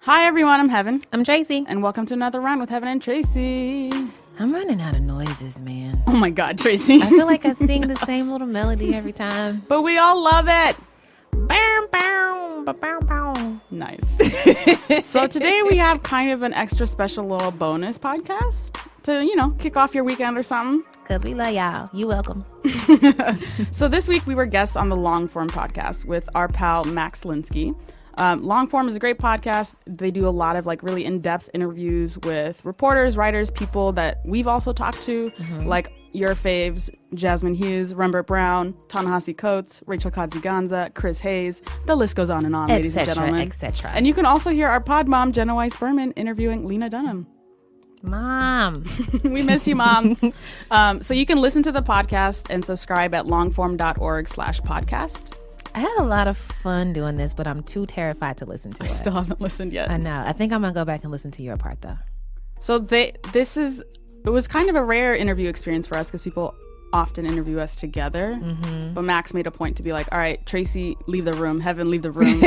Hi, everyone. I'm Heben. I'm Tracy. And welcome to another round with Heben and Tracy. I'm running out of noises, man. Oh, my God, Tracy. I feel like I sing the same little melody every time. But we all love it. Bow, bow, bow, bow. Nice. So today we have kind of an extra special little bonus podcast to, kick off your weekend or something. Because we love y'all. You welcome. So this week we were guests on the Longform podcast with our pal Max Linsky. Longform is a great podcast. They do a lot of really in-depth interviews with reporters, writers, people that we've also talked to, like your faves, Jasmine Hughes, Rembert Brown, Ta-Nehisi Coates, Rachel Kadziganza, Chris Hayes. The list goes on and on, ladies and gentlemen. Etc. And you can also hear our pod mom, Jenna Weiss-Berman, interviewing Lena Dunham. Mom. We miss you, Mom. So you can listen to the podcast and subscribe at longform.org/podcast. I had a lot of fun doing this, but I'm too terrified to listen to it. I still haven't listened yet. I know. I think I'm going to go back and listen to your part, though. So it was kind of a rare interview experience for us because people often interview us together. But Max made a point to be like, all right, Tracy, leave the room. Heben, leave the room.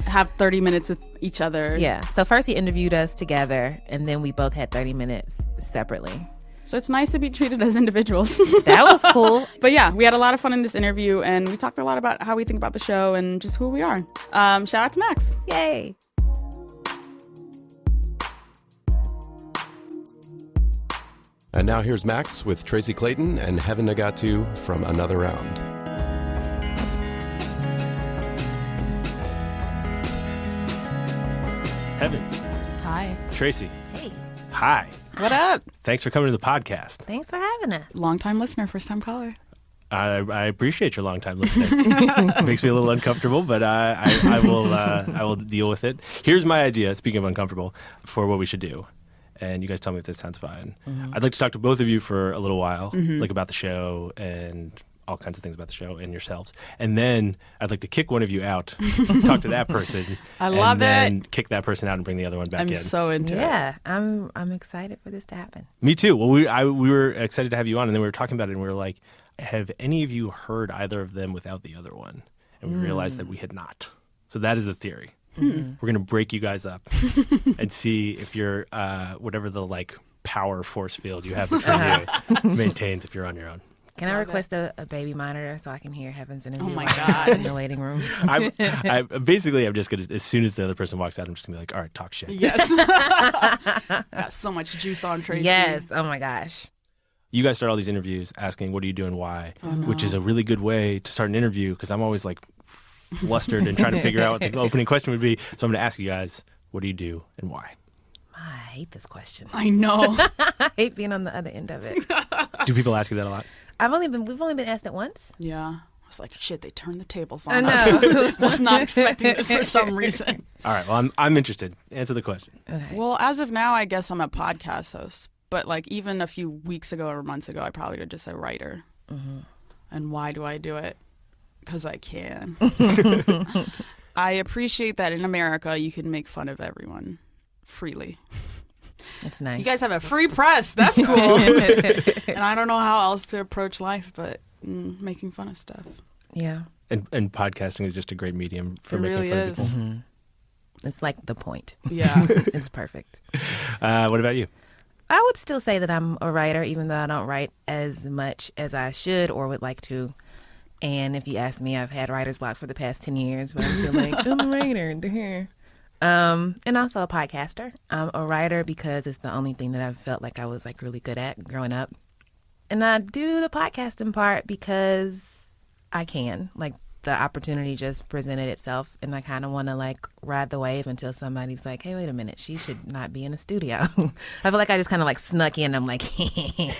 Have 30 minutes with each other. Yeah. So first he interviewed us together, and then we both had 30 minutes separately. So it's nice to be treated as individuals. That was cool. But yeah, we had a lot of fun in this interview, and we talked a lot about how we think about the show and just who we are. Shout out to Max. Yay. And now here's Max with Tracy Clayton and Heben Nigatu from Another Round. Heben. Hi. Tracy. Hey. Hi. What up? Thanks for coming to the podcast. Thanks for having us. Long-time listener, first-time caller. I appreciate your long time listening. It makes me a little uncomfortable, but I will deal with it. Here's my idea, speaking of uncomfortable, for what we should do. And you guys tell me if this sounds fine. I'd like to talk to both of you for a little while, about the show and all kinds of things about the show and yourselves. And then I'd like to kick one of you out, talk to that person. I love it. And then kick that person out and bring the other one back in. I'm so into it. Yeah, I'm excited for this to happen. Me too. Well, we were excited to have you on, and then we were talking about it, and we were like, have any of you heard either of them without the other one? And we realized that we had not. So that is the theory. We're going to break you guys up and see if you're, whatever the power force field you have between you maintains if you're on your own. Can I request a baby monitor so I can hear Heben's interview? Oh my God. In the waiting room. I'm just going to, as soon as the other person walks out, I'm just going to be like, all right, talk shit. Yes. Got so much juice on Tracy. Yes. Oh my gosh. You guys start all these interviews asking, what do you do and why? Oh, no. Which is a really good way to start an interview because I'm always flustered and trying to figure out what the opening question would be. So I'm going to ask you guys, what do you do and why? I hate this question. I know. I hate being on the other end of it. Do people ask you that a lot? We've only been asked it once. Yeah. I was like, shit, they turned the tables I on know. us. Was not expecting this for some reason. All right. Well, I'm interested. Answer the question. Okay. Well, as of now, I guess I'm a podcast host. But even a few weeks ago or months ago, I probably would just say writer. And why do I do it? Because I can. I appreciate that in America, you can make fun of everyone freely. It's nice. You guys have a free press. That's cool. And I don't know how else to approach life but making fun of stuff. Yeah. And podcasting is just a great medium for It making really fun is. of people. It's like the point. Yeah. It's perfect. What about you? I would still say that I'm a writer, even though I don't write as much as I should or would like to. And if you ask me, I've had writer's block for the past 10 years, but I'm still I'm a writer. And also a podcaster. I'm a writer because it's the only thing that I've felt like I was really good at growing up. And I do the podcasting part because I can. The opportunity just presented itself, and I kind of want to ride the wave until somebody's like, hey, wait a minute, she should not be in a studio. I feel like I just kind of snuck in. I'm like, and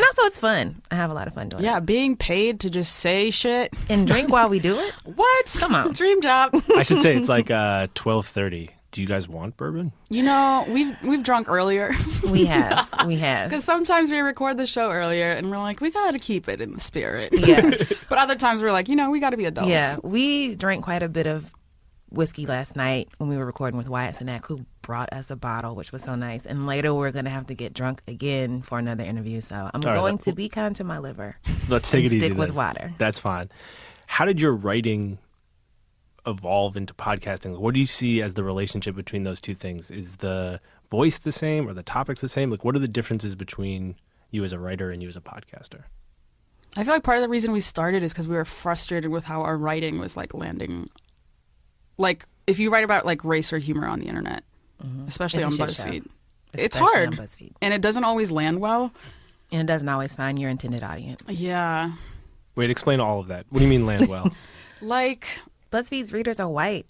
also it's fun. I have a lot of fun doing it. Yeah, being paid to just say shit. And drink while we do it? What? Come on. Dream job. I should say it's 12:30. Do you guys want bourbon? We've drunk earlier. We have. Because sometimes we record the show earlier and we're like, we got to keep it in the spirit. Yeah. But other times we're like, we got to be adults. Yeah, we drank quite a bit of whiskey last night when we were recording with Wyatt Cenac, who brought us a bottle, which was so nice. And later we're going to have to get drunk again for another interview. So I'm going to be kind to my liver. Let's take it easy. Stick with water. That's fine. How did your writing evolve into podcasting, what do you see as the relationship between those two things? Is the voice the same or the topics the same? Like, what are the differences between you as a writer and you as a podcaster? I feel like part of the reason we started is because we were frustrated with how our writing was like landing. Like, if you write about like race or humor on the internet, especially on BuzzFeed, it's hard. On BuzzFeed. And it doesn't always land well. And it doesn't always find your intended audience. Yeah. Wait, explain all of that. What do you mean land well? Like, BuzzFeed's readers are white,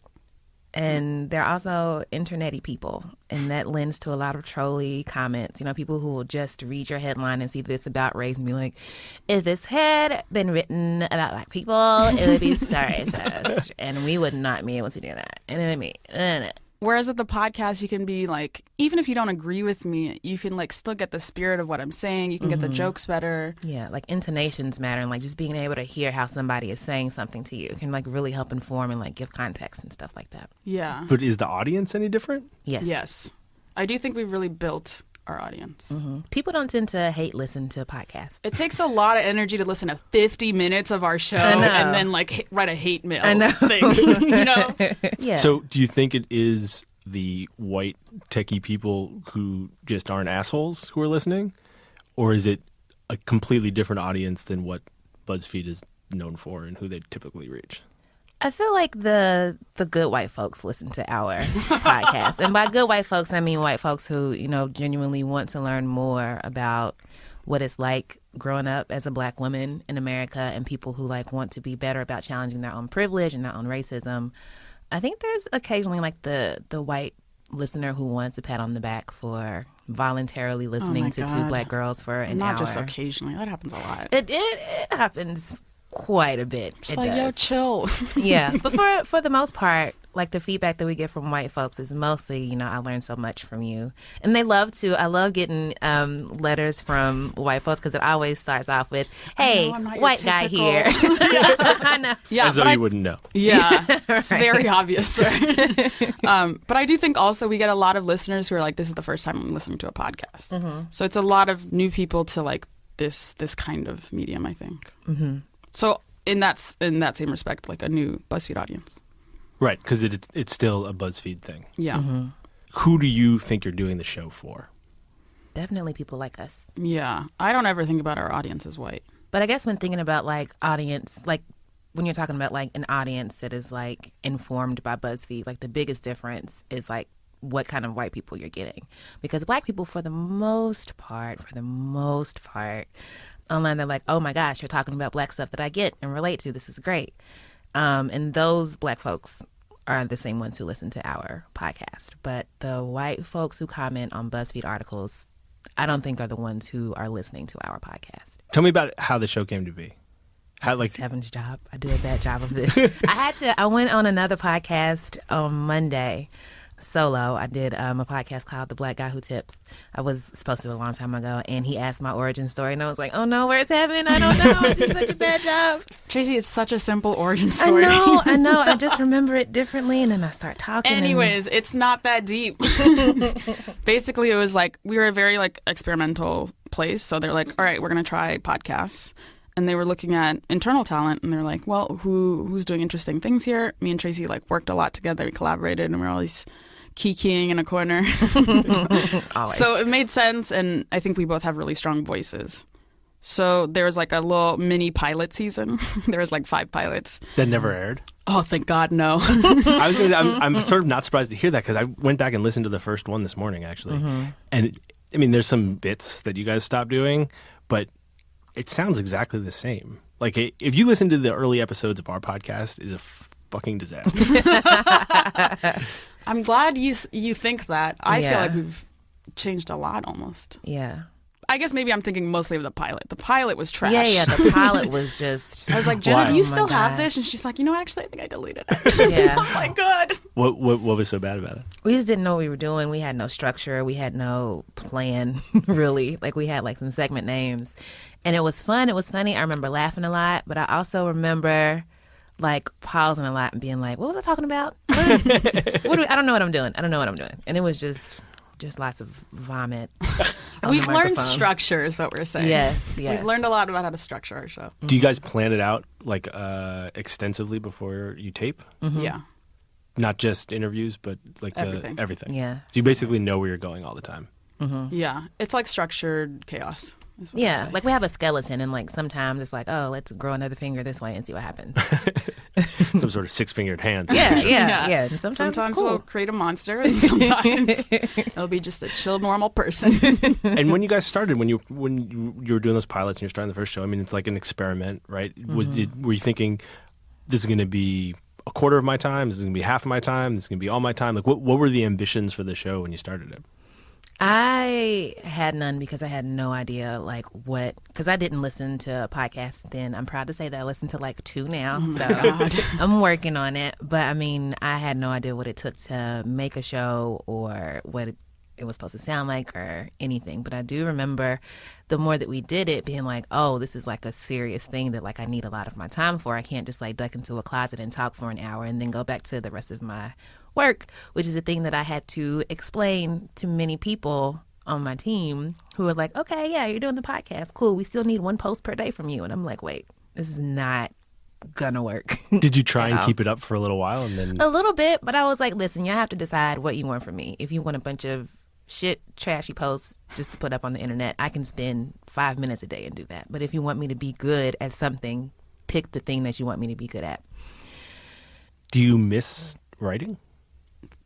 and they're also internet-y people, and that lends to a lot of trolly comments. You know, people who will just read your headline and see this about race and be like, if this had been written about black people, it would be so racist, and we would not be able to do that. And it would be, whereas with the podcast, you can be like, even if you don't agree with me, you can like still get the spirit of what I'm saying. You can get the jokes better. yeah, like intonations matter, and like just being able to hear how somebody is saying something to you can like really help inform and like give context and stuff like that. Yeah. But is the audience any different? Yes. Yes. I do think we've really built our audience. People don't tend to hate listen to podcasts. It takes a lot of energy to listen to 50 minutes of our show I know. and then like write a hate mail I know. thing, you know? Yeah. So do you think it is the white techie people who just aren't assholes who are listening? Or is it a completely different audience than what BuzzFeed is known for and who they typically reach? I feel like the good white folks listen to our podcast. And by good white folks, I mean white folks who, you know, genuinely want to learn more about what it's like growing up as a black woman in America, and people who like want to be better about challenging their own privilege and their own racism. I think there's occasionally like the white listener who wants a pat on the back for voluntarily listening to two God. black girls for an Not hour. just occasionally. That happens a lot. It happens quite a bit. Just It like, yo, does. chill. Yeah, but for the most part, like the feedback that we get from white folks is mostly, you know, I learned so much from you, and they love to. I love getting letters from white folks because it always starts off with, "Hey, I'm not your white guy typical-" here." I know. Yeah, As though but you wouldn't know. Yeah, it's Right. very obvious, sir. But I do think also we get a lot of listeners who are like, this is the first time I'm listening to a podcast. So it's a lot of new people to like this kind of medium, I think. So in that same respect, like a new BuzzFeed audience. Right, because it's still a BuzzFeed thing. Yeah. Who do you think you're doing the show for? Definitely people like us. Yeah. I don't ever think about our audience as white. But I guess when thinking about like audience, like when you're talking about like an audience that is like informed by BuzzFeed, like the biggest difference is like what kind of white people you're getting. Because black people, for the most part, online, they're like, oh my gosh, you're talking about black stuff that I get and relate to. This is great. And those black folks are the same ones who listen to our podcast. But the white folks who comment on BuzzFeed articles, I don't think are the ones who are listening to our podcast. Tell me about how the show came to be. How, like, It's Heaven's job. I do a bad job of this. I went on another podcast on Monday solo. I did a podcast called The Black Guy Who Tips. I was supposed to do a long time ago, and he asked my origin story, and I was like, oh no, where's Heben? I don't know. I did such a bad job. Tracy, it's such a simple origin story. I know. I just remember it differently, and then I start talking. Anyways, it's not that deep. Basically, it was like we were a very like experimental place. So they're like, all right, we're going to try podcasts. And they were looking at internal talent, and they're like, well, who's doing interesting things here? Me and Tracy like worked a lot together. We collaborated, and we were always kikiing in a corner. So it made sense, and I think we both have really strong voices. So there was like a little mini pilot season. There was like 5 pilots. that never aired? Oh, thank God, no. I'm sort of not surprised to hear that because I went back and listened to the first one this morning, actually. And, I mean, there's some bits that you guys stopped doing, but it sounds exactly the same. Like, if you listen to the early episodes of our podcast, it's a fucking disaster. I'm glad you think that. I feel Yeah. like we've changed a lot almost. Yeah. I guess maybe I'm thinking mostly of the pilot. The pilot was trash. Yeah, the pilot was just... I was like, Jenna, Why? do you Oh my still have God. this? And she's like, you know, actually, I think I deleted it. Yeah. I was like, good. What was so bad about it? We just didn't know what we were doing. We had no structure. We had no plan, really. Like, we had, like, some segment names. And it was fun. It was funny. I remember laughing a lot. But I also remember, like, pausing a lot and being like, what was I talking about? I don't know what I'm doing. And it was just lots of vomit. on We've the learned microphone. structure is what we're saying. Yes. We've learned a lot about how to structure our show. Do you guys plan it out, like, extensively before you tape? Yeah. not just interviews, but like Everything. Yeah. So you basically know where you're going all the time. Yeah, it's like structured chaos. Is what I Yeah, say. like we have a skeleton, and like sometimes it's like, oh, let's grow another finger this way and see what happens. Some sort of 6-fingered hands. Yeah. And sometimes it's cool. we'll create a monster, and sometimes it'll be just a chill, normal person. And when you guys started, when you were doing those pilots and you're starting the first show, I mean, it's like an experiment, right? Were you thinking this is going to be a quarter of my time? This is going to be half of my time? This is going to be all my time? Like, what were the ambitions for the show when you started it? I had none because I had no idea because I didn't listen to podcasts then. I'm proud to say that I listen to like 2 now. So I'm working on it. But I mean, I had no idea what it took to make a show or what it was supposed to sound like or anything. But I do remember the more that we did it being like, oh, this is like a serious thing that like I need a lot of my time for. I can't just like duck into a closet and talk for an hour and then go back to the rest of my work, which is a thing that I had to explain to many people on my team who were like, okay, yeah, you're doing the podcast. Cool. We still need 1 post per day from you. And I'm like, wait, this is not gonna work. Did you try and keep it up for a little while and then? A little bit, but I was like, listen, you have to decide what you want from me. If you want a bunch of shit, trashy posts just to put up on the internet, I can spend 5 minutes a day and do that. But if you want me to be good at something, pick the thing that you want me to be good at. Do you miss writing?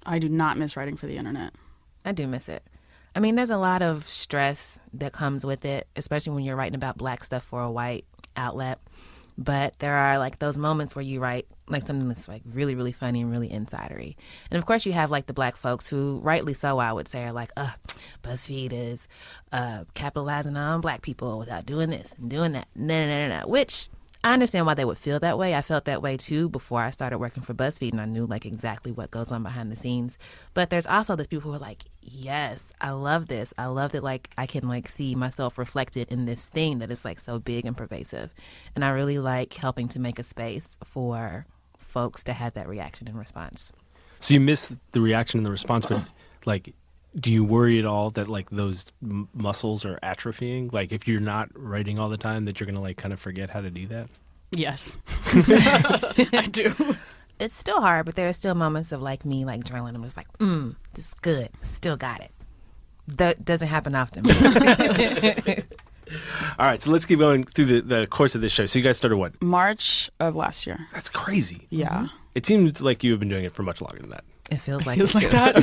I do not miss writing for the internet. I do miss it. I mean, there's a lot of stress that comes with it, especially when you're writing about Black stuff for a white outlet. But there are like those moments where you write like something that's like really, really funny and really insidery. And of course you have like the Black folks who, rightly so, I would say, are like, BuzzFeed is capitalizing on Black people without doing this and doing that. No. Which I understand why they would feel that way. I felt that way too before I started working for BuzzFeed, and I knew like exactly what goes on behind the scenes. But there's also those people who are like, yes, I love this. I love that like I can like see myself reflected in this thing that is like so big and pervasive. And I really like helping to make a space for folks to have that reaction and response. So you miss the reaction and the response, but like, do you worry at all that like those muscles are atrophying? Like if you're not writing all the time, that you're going to like kind of forget how to do that? Yes. I do. It's still hard, but there are still moments of like me like journaling. I'm just like, this is good. Still got it. That doesn't happen often. All right, so let's keep going through the course of this show. So you guys started what? March of last year. That's crazy. Yeah. It seems like you have been doing it for much longer than that. It feels like that.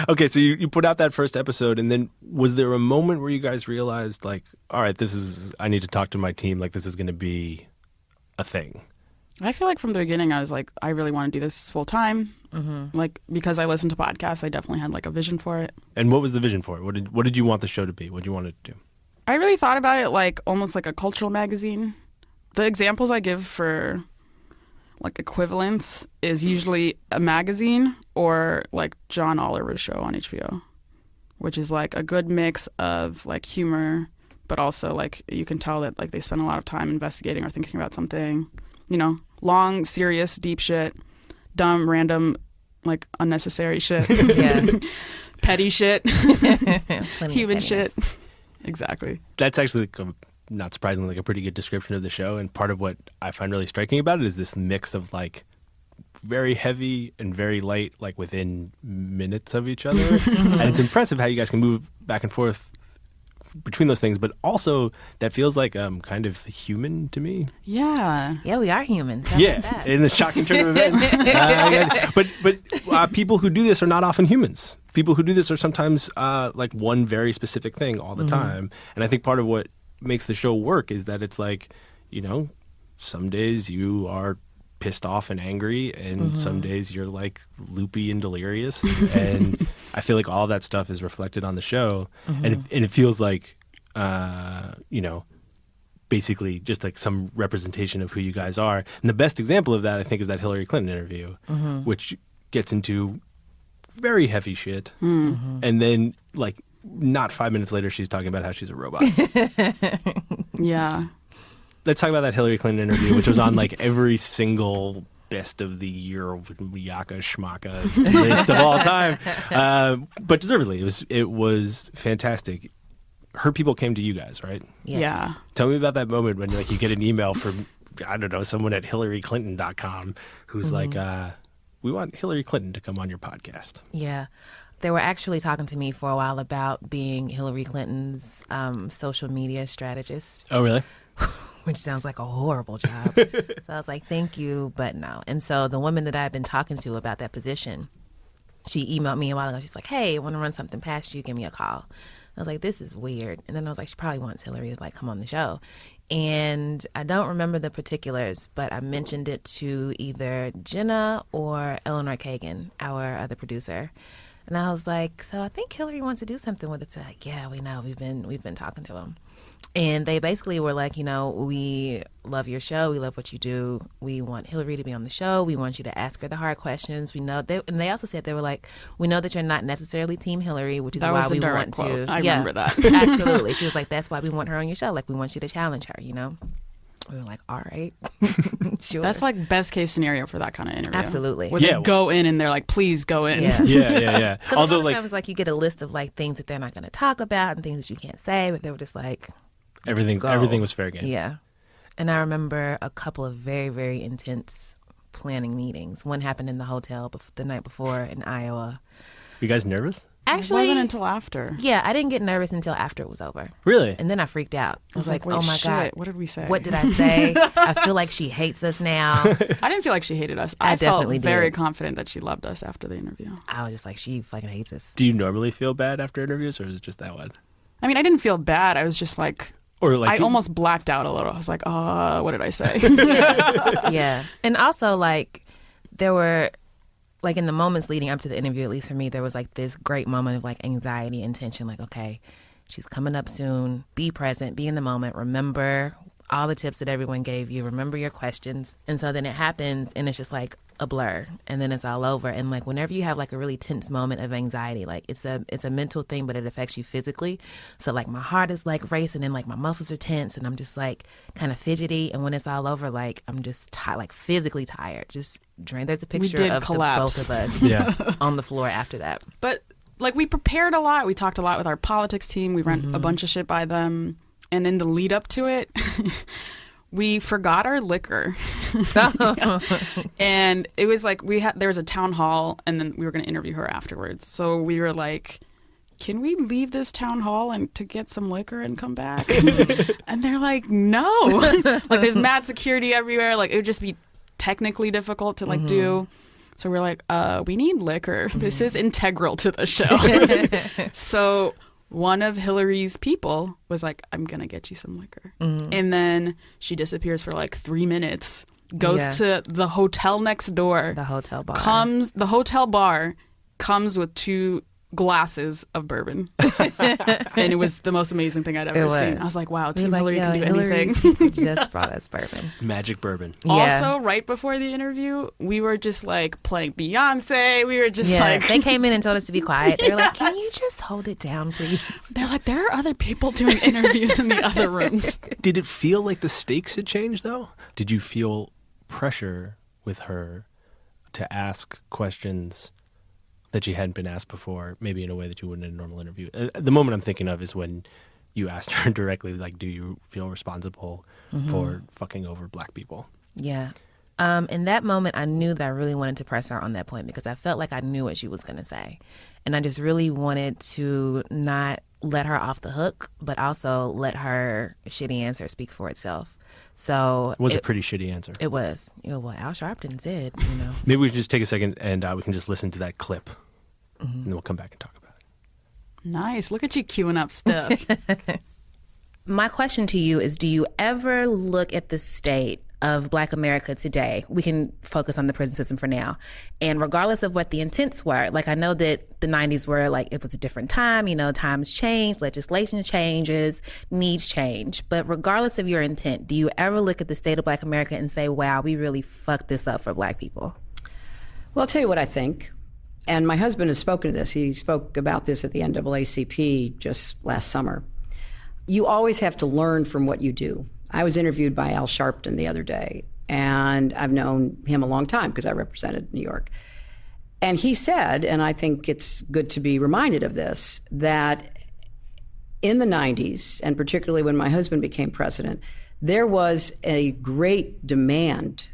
Okay, so you put out that first episode, and then was there a moment where you guys realized, like, all right, I need to talk to my team, like, this is going to be a thing? I feel like from the beginning, I was like, I really want to do this full time. Mm-hmm. Like, because I listened to podcasts, I definitely had like a vision for it. And what was the vision for it? What did you want the show to be? What did you want it to do? I really thought about it like almost like a cultural magazine. The examples I give for like equivalents is usually a magazine or like John Oliver's show on HBO, which is like a good mix of like humor, but also like you can tell that like they spend a lot of time investigating or thinking about something, you know, long, serious, deep shit, dumb, random, like unnecessary shit, petty shit, human shit. Exactly. That's actually not surprisingly like a pretty good description of the show, and part of what I find really striking about it is this mix of like very heavy and very light, like within minutes of each other. And it's impressive how you guys can move back and forth between those things, but also that feels like kind of human to me. Yeah, we are humans. Yeah, in the shocking turn of events. But people who do this are not often humans. People who do this are sometimes like one very specific thing all the time. And I think part of what makes the show work is that it's like, you know, some days you are pissed off and angry, and some days you're like loopy and delirious. And I feel like all that stuff is reflected on the show. And it feels like, you know, basically just like some representation of who you guys are. And the best example of that, I think, is that Hillary Clinton interview, which gets into very heavy shit. And then like not 5 minutes later, she's talking about how she's a robot. Yeah. Let's talk about that Hillary Clinton interview, which was on like every single best of the year yaka schmaka list of all time. But deservedly, it was fantastic. Her people came to you guys, right? Yes. Yeah. Tell me about that moment when like you get an email from, I don't know, someone at HillaryClinton.com who's like, we want Hillary Clinton to come on your podcast. Yeah. They were actually talking to me for a while about being Hillary Clinton's social media strategist. Oh, really? Which sounds like a horrible job. So I was like, thank you, but no. And so the woman that I've been talking to about that position, she emailed me a while ago. She's like, hey, I want to run something past you. Give me a call. I was like, this is weird. And then I was like, she probably wants Hillary to like come on the show. And I don't remember the particulars, but I mentioned it to either Jenna or Eleanor Kagan, our other producer. And I was like, so I think Hillary wants to do something with it. So like, yeah, we know. We've been talking to him. And they basically were like, you know, we love your show. We love what you do. We want Hillary to be on the show. We want you to ask her the hard questions. We know and they also said, they were like, we know that you're not necessarily Team Hillary, which is why we want quote. to. I remember that. Absolutely. She was like, that's why we want her on your show. Like, we want you to challenge her, you know? We were like, all right. Sure. That's like best case scenario for that kind of interview. Absolutely. Where they go in and they're like, please go in. Yeah. Yeah. Although like, sometimes like you get a list of like things that they're not going to talk about and things that you can't say, but they were just like, everything was fair game. Yeah. And I remember a couple of very, very intense planning meetings. One happened in the hotel the night before in Iowa. You guys nervous? Actually, it wasn't until after. Yeah, I didn't get nervous until after it was over. Really? And then I freaked out. I was like, wait, oh my God. What did we say? What did I say? I feel like she hates us now. I didn't feel like she hated us. I felt definitely very did. confident that she loved us after the interview. I was just like, she fucking hates us. Do you normally feel bad after interviews, or is it just that one? I mean, I didn't feel bad. I was just like, or like I almost blacked out a little. I was like, what did I say? Yeah. And also, like, there were, like, in the moments leading up to the interview, at least for me, there was like this great moment of like anxiety and tension. Like, okay, she's coming up soon. Be present, be in the moment. Remember all the tips that everyone gave you. Remember your questions. And so then it happens and it's just like a blur, and then it's all over. And like whenever you have like a really tense moment of anxiety, like it's a mental thing, but it affects you physically. So like my heart is like racing and like my muscles are tense and I'm just like kind of fidgety. And when it's all over, like I'm just like physically tired. Just drained. There's a picture of both of us on the floor after that. But like we prepared a lot. We talked a lot with our politics team. We ran a bunch of shit by them. And in the lead up to it, we forgot our liquor. And it was like there was a town hall and then we were going to interview her afterwards. So we were like, can we leave this town hall and to get some liquor and come back? And they're like, no. Like there's mad security everywhere. Like it would just be technically difficult to like do. So we're like, we need liquor. This is integral to the show. So one of Hillary's people was like, I'm going to get you some liquor. And then she disappears for like 3 minutes, goes to the hotel next door. The hotel bar. The hotel bar comes with 2 glasses of bourbon. And it was the most amazing thing I'd ever seen. I was like, wow, Team Hillary can do anything. Just brought us bourbon. Magic bourbon. Yeah. Also, right before the interview, we were just like playing Beyonce. We were just like... They came in and told us to be quiet. They were like, can you just hold it down, please? They're like, there are other people doing interviews in the other rooms. Did it feel like the stakes had changed, though? Did you feel pressure with her to ask questions that you hadn't been asked before, maybe in a way that you wouldn't in a normal interview? The moment I'm thinking of is when you asked her directly, like, do you feel responsible for fucking over black people? Yeah. In that moment, I knew that I really wanted to press her on that point because I felt like I knew what she was going to say. And I just really wanted to not let her off the hook, but also let her shitty answer speak for itself. So it was a pretty shitty answer. It was. Well, Al Sharpton said, Maybe we should just take a second and we can just listen to that clip. And then we'll come back and talk about it. Nice. Look at you queuing up stuff. My question to you is, do you ever look at the state of Black America today? We can focus on the prison system for now. And regardless of what the intents were, like I know that the 90s were like, it was a different time, times change, legislation changes, needs change. But regardless of your intent, do you ever look at the state of Black America and say, wow, we really fucked this up for Black people? Well, I'll tell you what I think. And my husband has spoken to this. He spoke about this at the NAACP just last summer. You always have to learn from what you do. I was interviewed by Al Sharpton the other day, and I've known him a long time because I represented New York. And he said, and I think it's good to be reminded of this, that in the 90s, and particularly when my husband became president, there was a great demand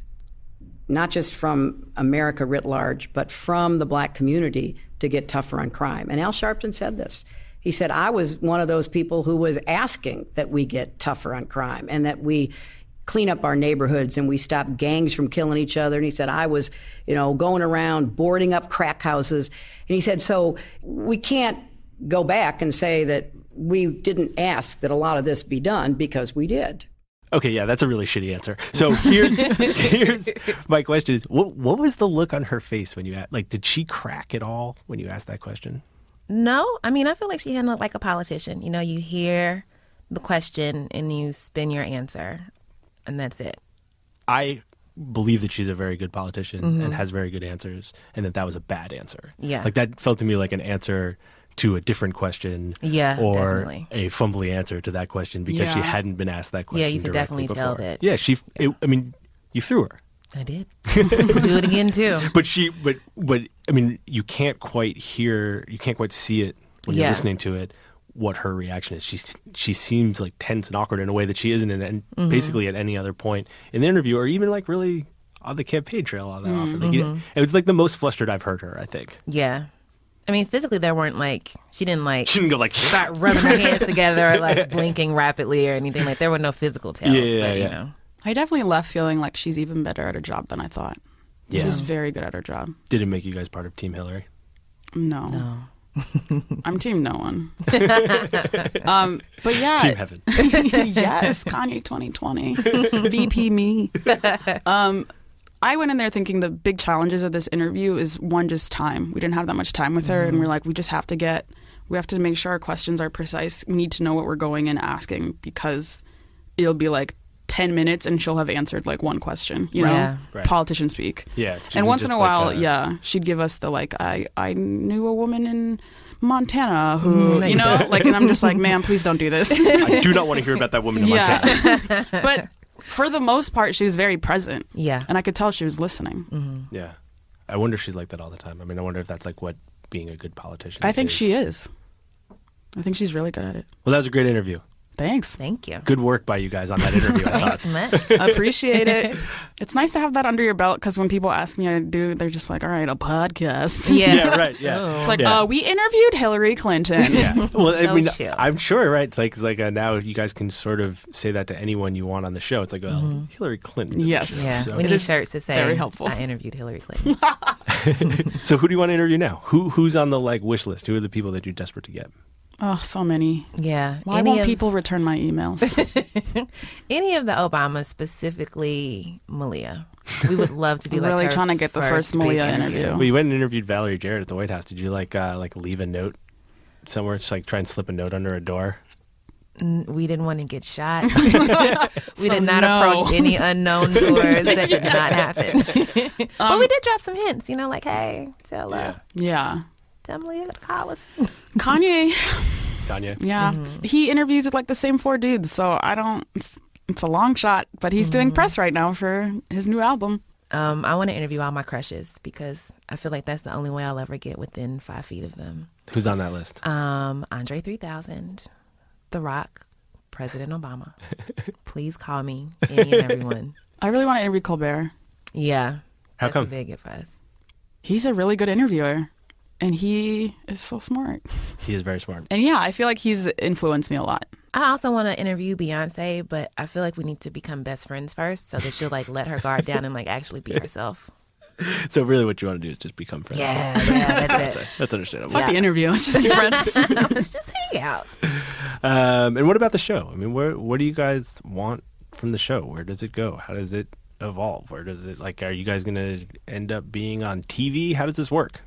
not just from America writ large, but from the black community to get tougher on crime. And Al Sharpton said this. He said, I was one of those people who was asking that we get tougher on crime and that we clean up our neighborhoods and we stop gangs from killing each other. And he said, I was, going around boarding up crack houses. And he said, so we can't go back and say that we didn't ask that a lot of this be done, because we did. Okay, yeah, that's a really shitty answer. So here's my question is, what was the look on her face when you asked, like, did she crack at all when you asked that question? No, I mean, I feel like she handled it like a politician. You hear the question and you spin your answer, and that's it. I believe that she's a very good politician and has very good answers, and that was a bad answer. Yeah. Like, that felt to me like an answer to a different question, or definitely a fumbly answer to that question because she hadn't been asked that question. Yeah, you could definitely before. tell that. Yeah, you threw her. I did. Do it again too. But I mean, you can't quite see it when you're listening to it. What her reaction is. She seems like tense and awkward in a way that she isn't in basically at any other point in the interview, or even like really on the campaign trail all that often. Like, it was like the most flustered I've heard her, I think. Yeah. I mean, physically, there weren't she didn't go like start rubbing her hands together or like blinking rapidly or anything. Like, there were no physical tells. Yeah. I definitely left feeling like she's even better at her job than I thought. Yeah. She's very good at her job. Did it make you guys part of Team Hillary? No. I'm Team no one. But yeah. Team Heaven. Yes, Kanye 2020. VP me. I went in there thinking the big challenges of this interview is one, just time. We didn't have that much time with her, and we're like, we have to make sure our questions are precise. We need to know what we're going in asking, because it'll be like 10 minutes and she'll have answered like one question, Right. Politician speak. Yeah. And once in a while, she'd give us the like, I knew a woman in Montana who, and I'm just like, ma'am, please don't do this. I do not want to hear about that woman in Montana. But for the most part, she was very present. Yeah. And I could tell she was listening. Yeah. I wonder if she's like that all the time. I mean, I wonder if that's like what being a good politician I think is. she is. I think she's really good at it. Well, that was a great interview. Thanks. Thank you. Good work by you guys on that interview, I thought. Thanks much. Appreciate it. It's nice to have that under your belt, because when people ask me, they're just like, all right, a podcast. Yeah, right. Yeah. It's like, we interviewed Hillary Clinton. Yeah. Well, I mean, chill. I'm sure, right? It's like now you guys can sort of say that to anyone you want on the show. It's like, well, Hillary Clinton. Yes. Yeah. So. We need shirts to say, very helpful. I interviewed Hillary Clinton. So who do you want to interview now? Who's on the wish list? Who are the people that you're desperate to get? Oh, so many. Yeah. Why won't people return my emails? Any of the Obamas, specifically Malia. We would love to be really her trying to get the first big Malia interview. Well, you went and interviewed Valerie Jarrett at the White House. Did you like leave a note somewhere? Just like try and slip a note under a door? We didn't want to get shot. We did not approach any unknown doors. That did not happen. But we did drop some hints, like, hey, tell Yeah. tell Malia to call us. Kanye. Yeah. Mm-hmm. He interviews with like the same 4 dudes, so it's a long shot, but he's doing press right now for his new album. I want to interview all my crushes, because I feel like that's the only way I'll ever get within 5 feet of them. Who's on that list? Andre 3000, The Rock, President Obama. Please call me, any and everyone. I really want to interview Colbert. Yeah. How that's come? a big hit for us. He's a really good interviewer, and he is so smart. He is very smart. And yeah, I feel like he's influenced me a lot. I also want to interview Beyonce, but I feel like we need to become best friends first, so that she'll let her guard down and actually be herself. So really what you want to do is just become friends. Yeah, that's it. That's understandable. Fuck the interview. Let's just be friends. Let's just hang out. And what about the show? I mean, what do you guys want from the show? Where does it go? How does it evolve? Where does it, are you guys going to end up being on TV? How does this work?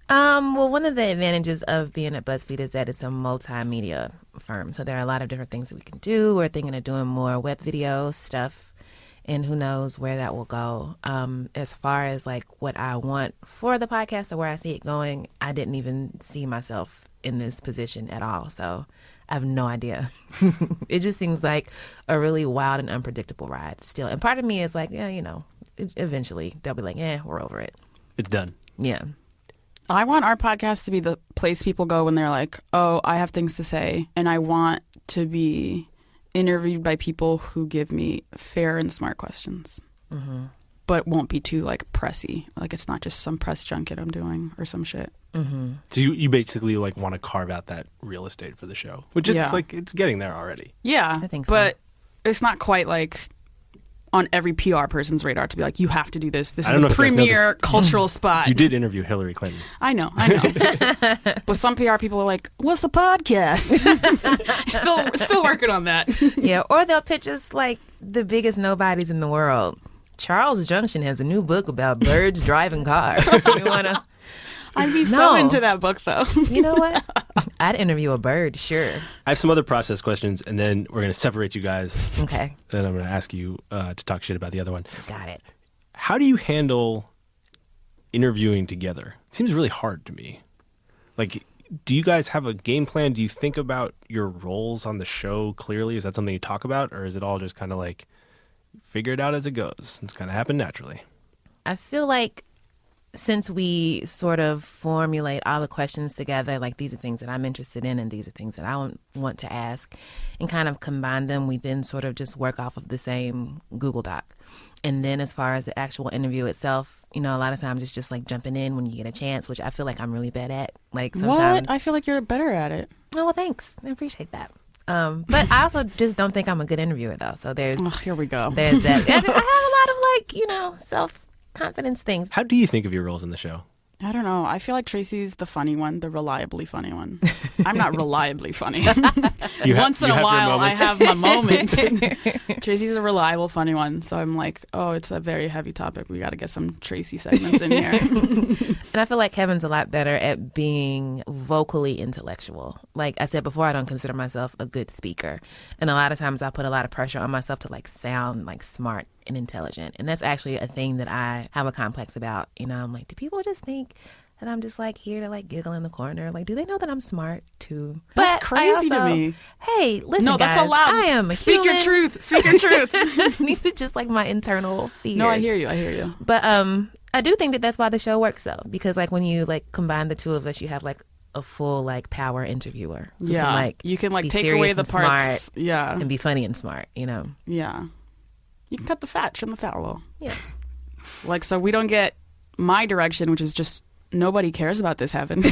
Well, one of the advantages of being at BuzzFeed is that it's a multimedia firm. So there are a lot of different things that we can do. We're thinking of doing more web video stuff, and who knows where that will go. As far as what I want for the podcast or where I see it going, I didn't even see myself in this position at all. So I have no idea. It just seems like a really wild and unpredictable ride still. And part of me is eventually they'll be like, we're over it. It's done. Yeah. I want our podcast to be the place people go when they're like, oh, I have things to say. And I want to be interviewed by people who give me fair and smart questions. Mm-hmm. but won't be too like pressy. Like it's not just some press junket I'm doing or some shit. So you basically like want to carve out that real estate for the show, which it's like it's getting there already. Yeah, I think so. But it's not quite like on every PR person's radar to be like, you have to do this. This is the premier cultural spot. You did interview Hillary Clinton. I know. But some PR people are like, what's the podcast? still working on that. Yeah, or they'll pitch us like the biggest nobodies in the world. Charles Junction has a new book about birds driving cars. You wanna? I'd be so into that book, though. You know what? I'd interview a bird, sure. I have some other process questions, and then we're going to separate you guys. Okay. And I'm going to ask you to talk shit about the other one. Got it. How do you handle interviewing together? It seems really hard to me. Like, do you guys have a game plan? Do you think about your roles on the show clearly? Is that something you talk about? Or is it all just kind of like, figure it out as it goes? It's kind of happened naturally. I feel like since we sort of formulate all the questions together, like these are things that I'm interested in and these are things that I want to ask, and kind of combine them, we then sort of just work off of the same Google Doc. And then as far as the actual interview itself, you know, a lot of times it's just like jumping in when you get a chance, which I feel like I'm really bad at. Like sometimes. What? I feel like you're better at it. Oh, well, thanks. I appreciate that. But I also just don't think I'm a good interviewer, though. So there's here we go. There's that. I have a lot of like, you know, self-confidence things. How do you think of your roles in the show? I don't know. I feel like Tracy's the funny one, the reliably funny one. I'm not reliably funny. Once in a while, I have my moments. Tracy's a reliable, funny one. So I'm like, oh, it's a very heavy topic. We got to get some Tracy segments in here. And I feel like Heben's a lot better at being vocally intellectual. Like I said before, I don't consider myself a good speaker. And a lot of times I put a lot of pressure on myself to like sound like smart and intelligent. And that's actually a thing that I have a complex about. You know, I'm like, do people just think that I'm just like here to like giggle in the corner? Like, do they know that I'm smart too? That's crazy to me. Hey, listen, no, that's guys, allowed. I am Speak human. your truth. Speak your truth. These are just like my internal fears. No, I hear you. But I do think that that's why the show works though, because like when you like combine the two of us, you have like a full like power interviewer. Yeah, you can like take away the parts. Yeah, and be funny and smart. You know. Yeah, you can cut the fat, trim the fat a little. Yeah. Like so, we don't get my direction, which is just nobody cares about this Heben,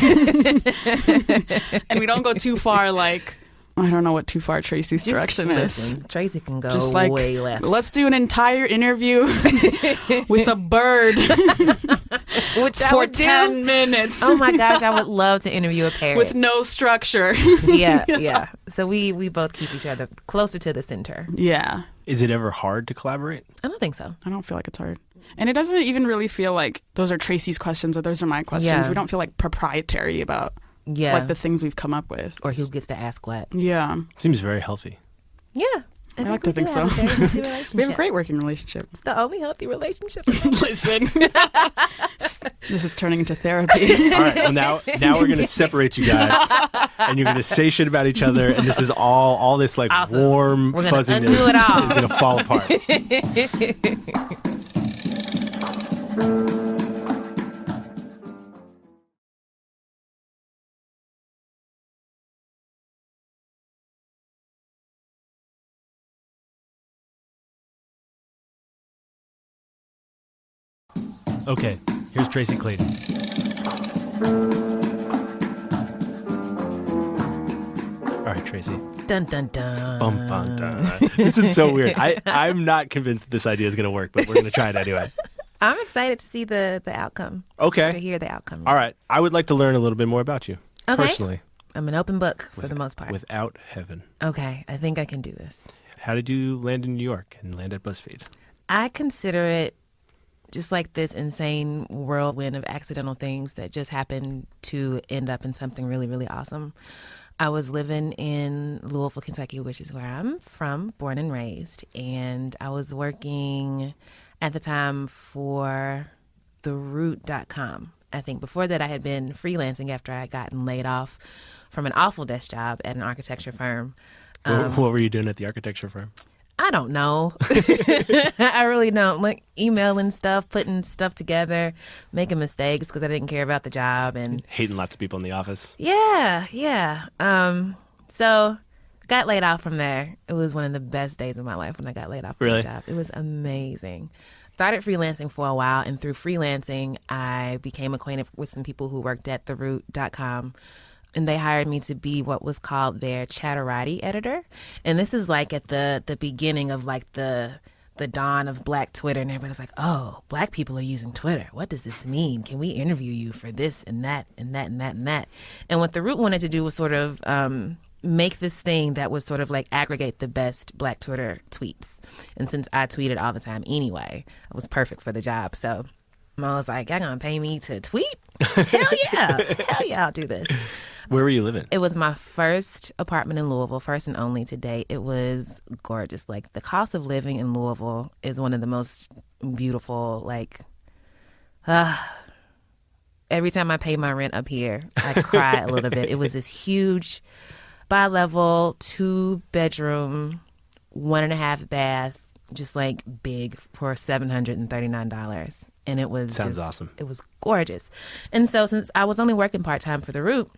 and we don't go too far. Like I don't know what too far Tracy's direction is. Tracy can go just like, way left. Let's do an entire interview with a bird which for 10 minutes. Oh my gosh, I would love to interview a parrot. With no structure. Yeah. So we both keep each other closer to the center. Yeah. Is it ever hard to collaborate? I don't think so. I don't feel like it's hard. And it doesn't even really feel like those are Tracy's questions or those are my questions. Yeah. We don't feel like proprietary about like the things we've come up with. Or who gets to ask what. Yeah. Seems very healthy. Yeah. I like to think so. We have a great working relationship. It's the only healthy relationship. Listen. This is turning into therapy. All right. Well, now we're going to separate you guys. And you're going to say shit about each other. And this is all this like awesome. Warm fuzziness undo it all. is going to fall apart. Okay, here's Tracy Clayton. All right, Tracy. Dun, dun, dun. Bum, bum, dun. This is so weird. I'm not convinced that this idea is going to work, but we're going to try it anyway. I'm excited to see the outcome. Okay. To hear the outcome. All right. I would like to learn a little bit more about you. Okay. Personally. I'm an open book for the most part. Without Heben. Okay. I think I can do this. How did you land in New York and land at BuzzFeed? I consider it just like this insane whirlwind of accidental things that just happened to end up in something really, really awesome. I was living in Louisville, Kentucky, which is where I'm from, born and raised. And I was working at the time for theroot.com. I think before that I had been freelancing after I had gotten laid off from an awful desk job at an architecture firm. What were you doing at the architecture firm? I don't know. I really don't. Like emailing stuff, putting stuff together, making mistakes because I didn't care about the job and hating lots of people in the office. Yeah. So got laid off from there. It was one of the best days of my life when I got laid off from Really? the job. It was amazing. started freelancing for a while, and through freelancing, I became acquainted with some people who worked at TheRoot.com, and they hired me to be what was called their Chatterati editor. And this is like at the beginning of like the dawn of Black Twitter, and everybody's like, oh, Black people are using Twitter. What does this mean? Can we interview you for this and that and that and that and that? And what TheRoot wanted to do was sort of make this thing that would sort of like aggregate the best Black Twitter tweets. And since I tweeted all the time anyway, I was perfect for the job. So I was like, y'all gonna pay me to tweet? Hell yeah. Hell yeah, I'll do this. Where were you living? It was my first apartment in Louisville, first and only to date. It was gorgeous. Like, the cost of living in Louisville is one of the most beautiful, like, every time I pay my rent up here, I cry a little bit. It was this huge bi-level, 2-bedroom, 1.5 bath, just like big for $739. And it was Sounds awesome. It was gorgeous. And so since I was only working part-time for TheRoot,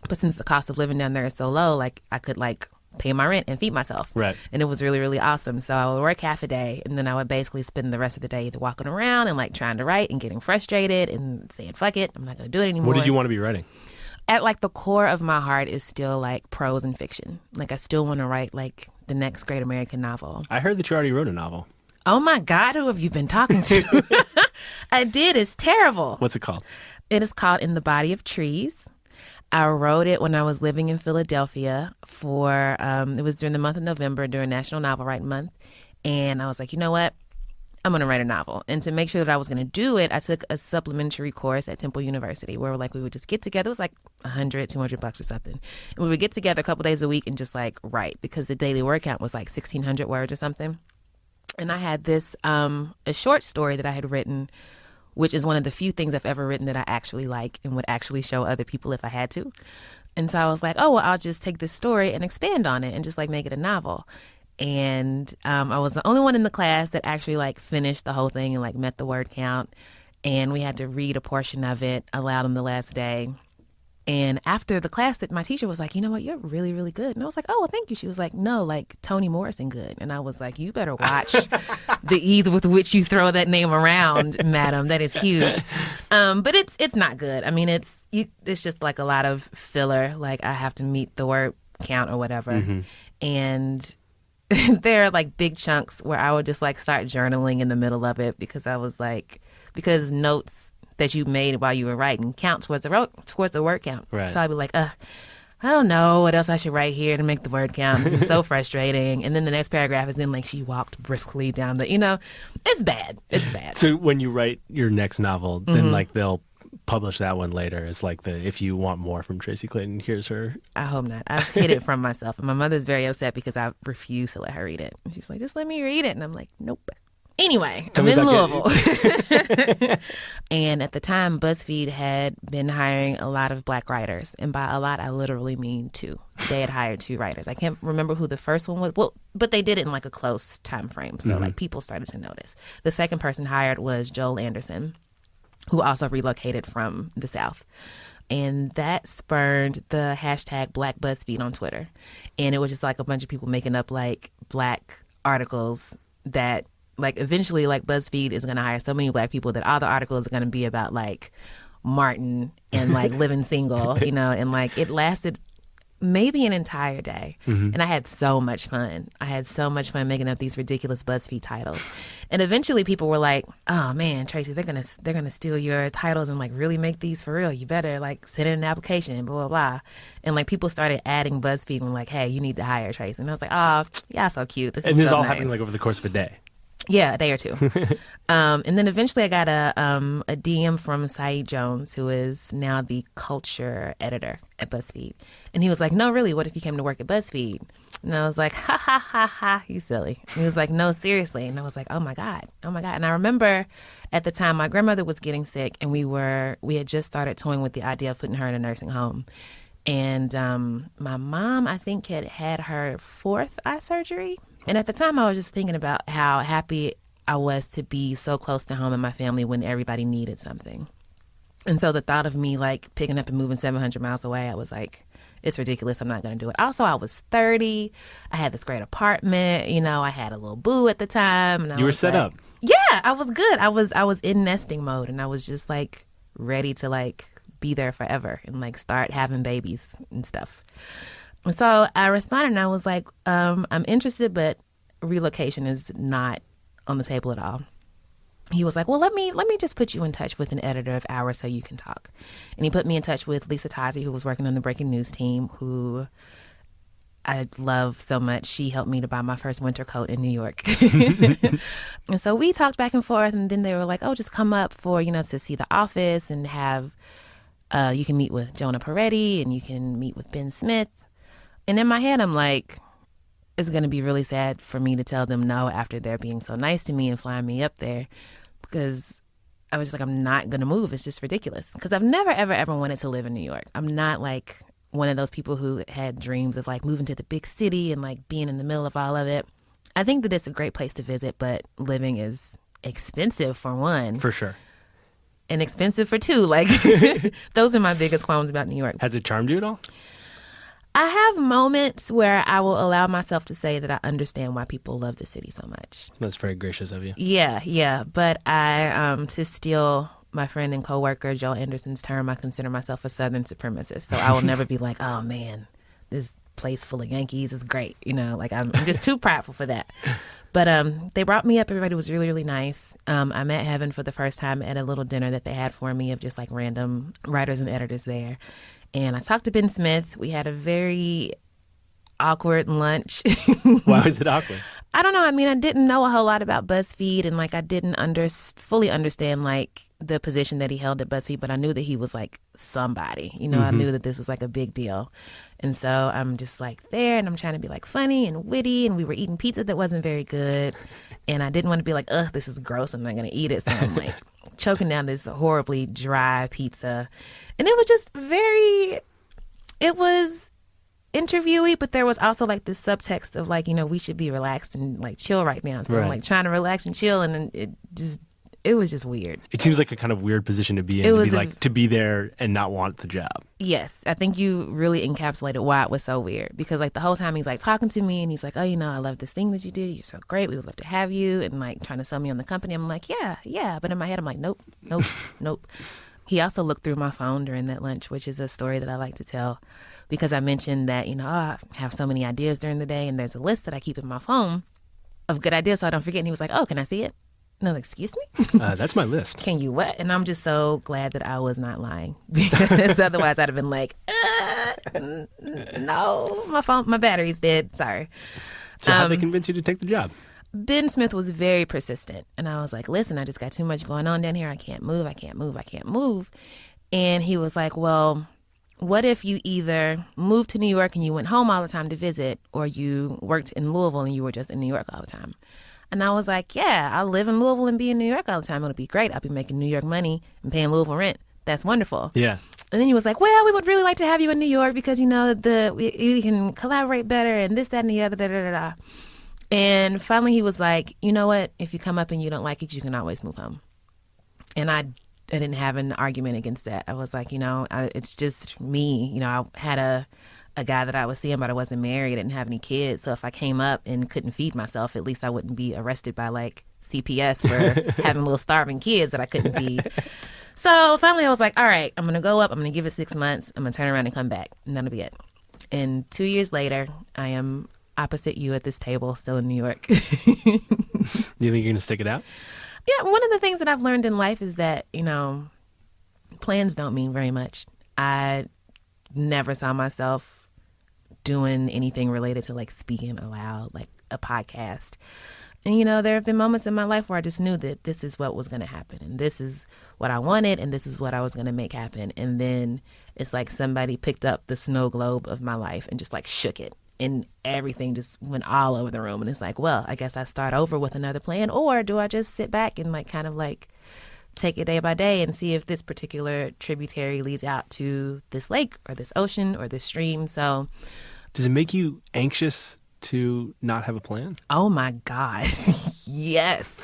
but since the cost of living down there is so low, like, I could like pay my rent and feed myself. Right. And it was really, really awesome. So I would work half a day, and then I would basically spend the rest of the day either walking around and like trying to write and getting frustrated and saying, fuck it, I'm not going to do it anymore. What did you want to be writing? At like the core of my heart is still like prose and fiction. Like, I still want to write like the next great American novel. I heard that you already wrote a novel. Oh my God, who have you been talking to? I did. It's terrible. What's it called? It is called In the Body of Trees. I wrote it when I was living in Philadelphia for, it was during the month of November, during National Novel Writing Month. And I was like, you know what? I'm going to write a novel. And to make sure that I was going to do it, I took a supplementary course at Temple University where like we would just get together. It was like $100-$200 or something. And we would get together a couple days a week and just like write, because the daily word count was like 1,600 words or something. And I had this, a short story that I had written, which is one of the few things I've ever written that I actually like and would actually show other people if I had to. And so I was like, oh, well, I'll just take this story and expand on it and just like make it a novel. And I was the only one in the class that actually like finished the whole thing and like met the word count. And we had to read a portion of it aloud on the last day. And after the class, that my teacher was like, you know what, you're really, really good. And I was like, oh, well, thank you. She was like, no, like Toni Morrison good. And I was like, you better watch the ease with which you throw that name around, madam. That is huge. But it's not good. I mean, it's just like a lot of filler. Like, I have to meet the word count or whatever. Mm-hmm. And there are like big chunks where I would just like start journaling in the middle of it, because I was like, because notes that you made while you were writing count towards the word count. Right. So I'd be like, I don't know what else I should write here to make the word count. This is so frustrating. And then the next paragraph is then like, she walked briskly down the, it's bad. It's bad. So when you write your next novel, then like they'll publish that one later as like if you want more from Tracy Clayton, here's her. I hope not. I've hid it from myself. And my mother's very upset because I refuse to let her read it. And she's like, just let me read it. And I'm like, nope. Anyway, I'm in Louisville. And at the time, BuzzFeed had been hiring a lot of Black writers. And by a lot, I literally mean 2. They had hired 2 writers. I can't remember who the first one was. Well, but they did it in like a close time frame. So like people started to notice. The second person hired was Joel Anderson, who also relocated from the South. And that spurned the hashtag Black BuzzFeed on Twitter. And it was just like a bunch of people making up like Black articles that, like, eventually, like, BuzzFeed is going to hire so many Black people that all the articles are going to be about, like, Martin and, like, living single, and, like, it lasted maybe an entire day. And I had so much fun. I had so much fun making up these ridiculous BuzzFeed titles. And eventually people were like, oh, man, Tracy, they're gonna steal your titles and, like, really make these for real. You better, like, send in an application, blah, blah, blah. And, like, people started adding BuzzFeed and were like, hey, you need to hire Tracy. And I was like, oh, yeah, so cute. This is so all nice. happening, like, over the course of a day. Yeah, a day or 2. And then eventually I got a DM from Saeed Jones, who is now the culture editor at BuzzFeed. And he was like, no, really, what if you came to work at BuzzFeed? And I was like, ha, ha, ha, ha, you silly. And he was like, no, seriously. And I was like, oh, my God. And I remember at the time my grandmother was getting sick, and we had just started toying with the idea of putting her in a nursing home. And my mom, I think, had her 4th eye surgery. And at the time, I was just thinking about how happy I was to be so close to home and my family when everybody needed something. And so the thought of me, like, picking up and moving 700 miles away, I was like, it's ridiculous. I'm not going to do it. Also, I was 30. I had this great apartment. I had a little boo at the time. And you were set up. Yeah, I was good. I was in nesting mode, and I was just like ready to like be there forever and like start having babies and stuff. And so I responded and I was like, I'm interested, but relocation is not on the table at all. He was like, well, let me just put you in touch with an editor of Hours so you can talk. And he put me in touch with Lisa Tazi, who was working on the breaking news team, who I love so much. She helped me to buy my first winter coat in New York. And so we talked back and forth, and then they were like, oh, just come up for, to see the office and have, you can meet with Jonah Peretti and you can meet with Ben Smith. And in my head, I'm like, it's going to be really sad for me to tell them no after they're being so nice to me and flying me up there, because I was just like, I'm not going to move. It's just ridiculous. Because I've never, ever, ever wanted to live in New York. I'm not like one of those people who had dreams of like moving to the big city and like being in the middle of all of it. I think that it's a great place to visit, but living is expensive for one. For sure. And expensive for two. Like, those are my biggest qualms about New York. Has it charmed you at all? I have moments where I will allow myself to say that I understand why people love the city so much. That's very gracious of you. Yeah. But I, to steal my friend and coworker Joe Anderson's term, I consider myself a Southern supremacist. So I will never be like, oh man, this place full of Yankees is great. Like I'm just too prideful for that. But they brought me up. Everybody was really, really nice. I met Heben for the first time at a little dinner that they had for me of just like random writers and editors there. And I talked to Ben Smith. We had a very awkward lunch. Why was it awkward? I don't know. I mean, I didn't know a whole lot about BuzzFeed, and like I didn't fully understand like the position that he held at BuzzFeed, but I knew that he was like somebody. I knew that this was like a big deal. And so I'm just like there, and I'm trying to be like funny and witty, and we were eating pizza that wasn't very good. And I didn't want to be like, ugh, this is gross, I'm not going to eat it. So I'm like choking down this horribly dry pizza. And it was just it was interviewee, but there was also like this subtext of like, we should be relaxed and like chill right now. So I'm like trying to relax and chill, and it was just weird. It seems like a kind of weird position to be in, to be there and not want the job. Yes. I think you really encapsulated why it was so weird, because like the whole time he's like talking to me and he's like, oh, I love this thing that you did. You're so great. We would love to have you. And like trying to sell me on the company. I'm like, yeah. But in my head, I'm like, nope. He also looked through my phone during that lunch, which is a story that I like to tell, because I mentioned that, I have so many ideas during the day, and there's a list that I keep in my phone of good ideas so I don't forget. And he was like, oh, can I see it? And I was like, excuse me? That's my list. Can you what? And I'm just so glad that I was not lying, because otherwise I'd have been like, no, my battery's dead. Sorry. So how'd they convince you to take the job? Ben Smith was very persistent. And I was like, listen, I just got too much going on down here. I can't move. And he was like, well, what if you either moved to New York and you went home all the time to visit, or you worked in Louisville and you were just in New York all the time? And I was like, yeah, I'll live in Louisville and be in New York all the time. It'll be great. I'll be making New York money and paying Louisville rent. That's wonderful. Yeah. And then he was like, well, we would really like to have you in New York because, we can collaborate better and this, that, and the other, da-da-da-da. And finally he was like, you know what? If you come up and you don't like it, you can always move home. And I didn't have an argument against that. I was like, it's just me. I had a guy that I was seeing, but I wasn't married. I didn't have any kids. So if I came up and couldn't feed myself, at least I wouldn't be arrested by like CPS for having little starving kids that I couldn't feed. So finally I was like, all right, I'm going to go up. I'm going to give it 6 months. I'm going to turn around and come back. And that'll be it. And 2 years later, I am opposite you at this table, still in New York. Do you think you're going to stick it out? Yeah, one of the things that I've learned in life is that, plans don't mean very much. I never saw myself doing anything related to like speaking aloud, like a podcast. And, there have been moments in my life where I just knew that this is what was going to happen, and this is what I wanted, and this is what I was going to make happen. And then it's like somebody picked up the snow globe of my life and just like shook it. And everything just went all over the room. And it's like, well, I guess I start over with another plan, or do I just sit back and like kind of like take it day by day and see if this particular tributary leads out to this lake or this ocean or this stream. So does it make you anxious to not have a plan? Oh my God. Yes.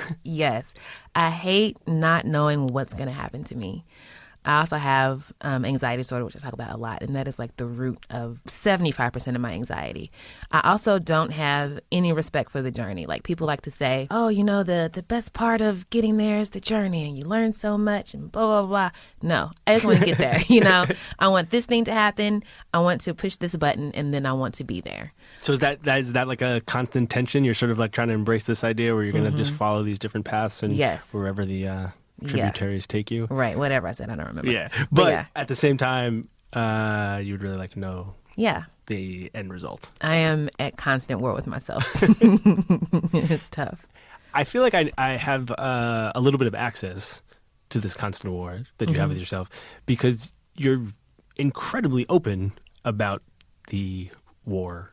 I hate not knowing what's going to happen to me. I also have anxiety disorder, which I talk about a lot, and that is like the root of 75% of my anxiety. I also don't have any respect for the journey. Like people like to say, oh, you know, the best part of getting there is the journey and you learn so much and blah, blah, blah. No, I just want to get there. You know, I want this thing to happen. I want to push this button and then I want to be there. So is that like a constant tension? You're sort of like trying to embrace this idea where you're going to just follow these different paths and wherever the tributaries take you? Right, whatever I said, I don't remember. Yeah, but at the same time, you would really like to know the end result. I am at constant war with myself. It's tough. I feel like I have a little bit of access to this constant war that you have with yourself because you're incredibly open about the war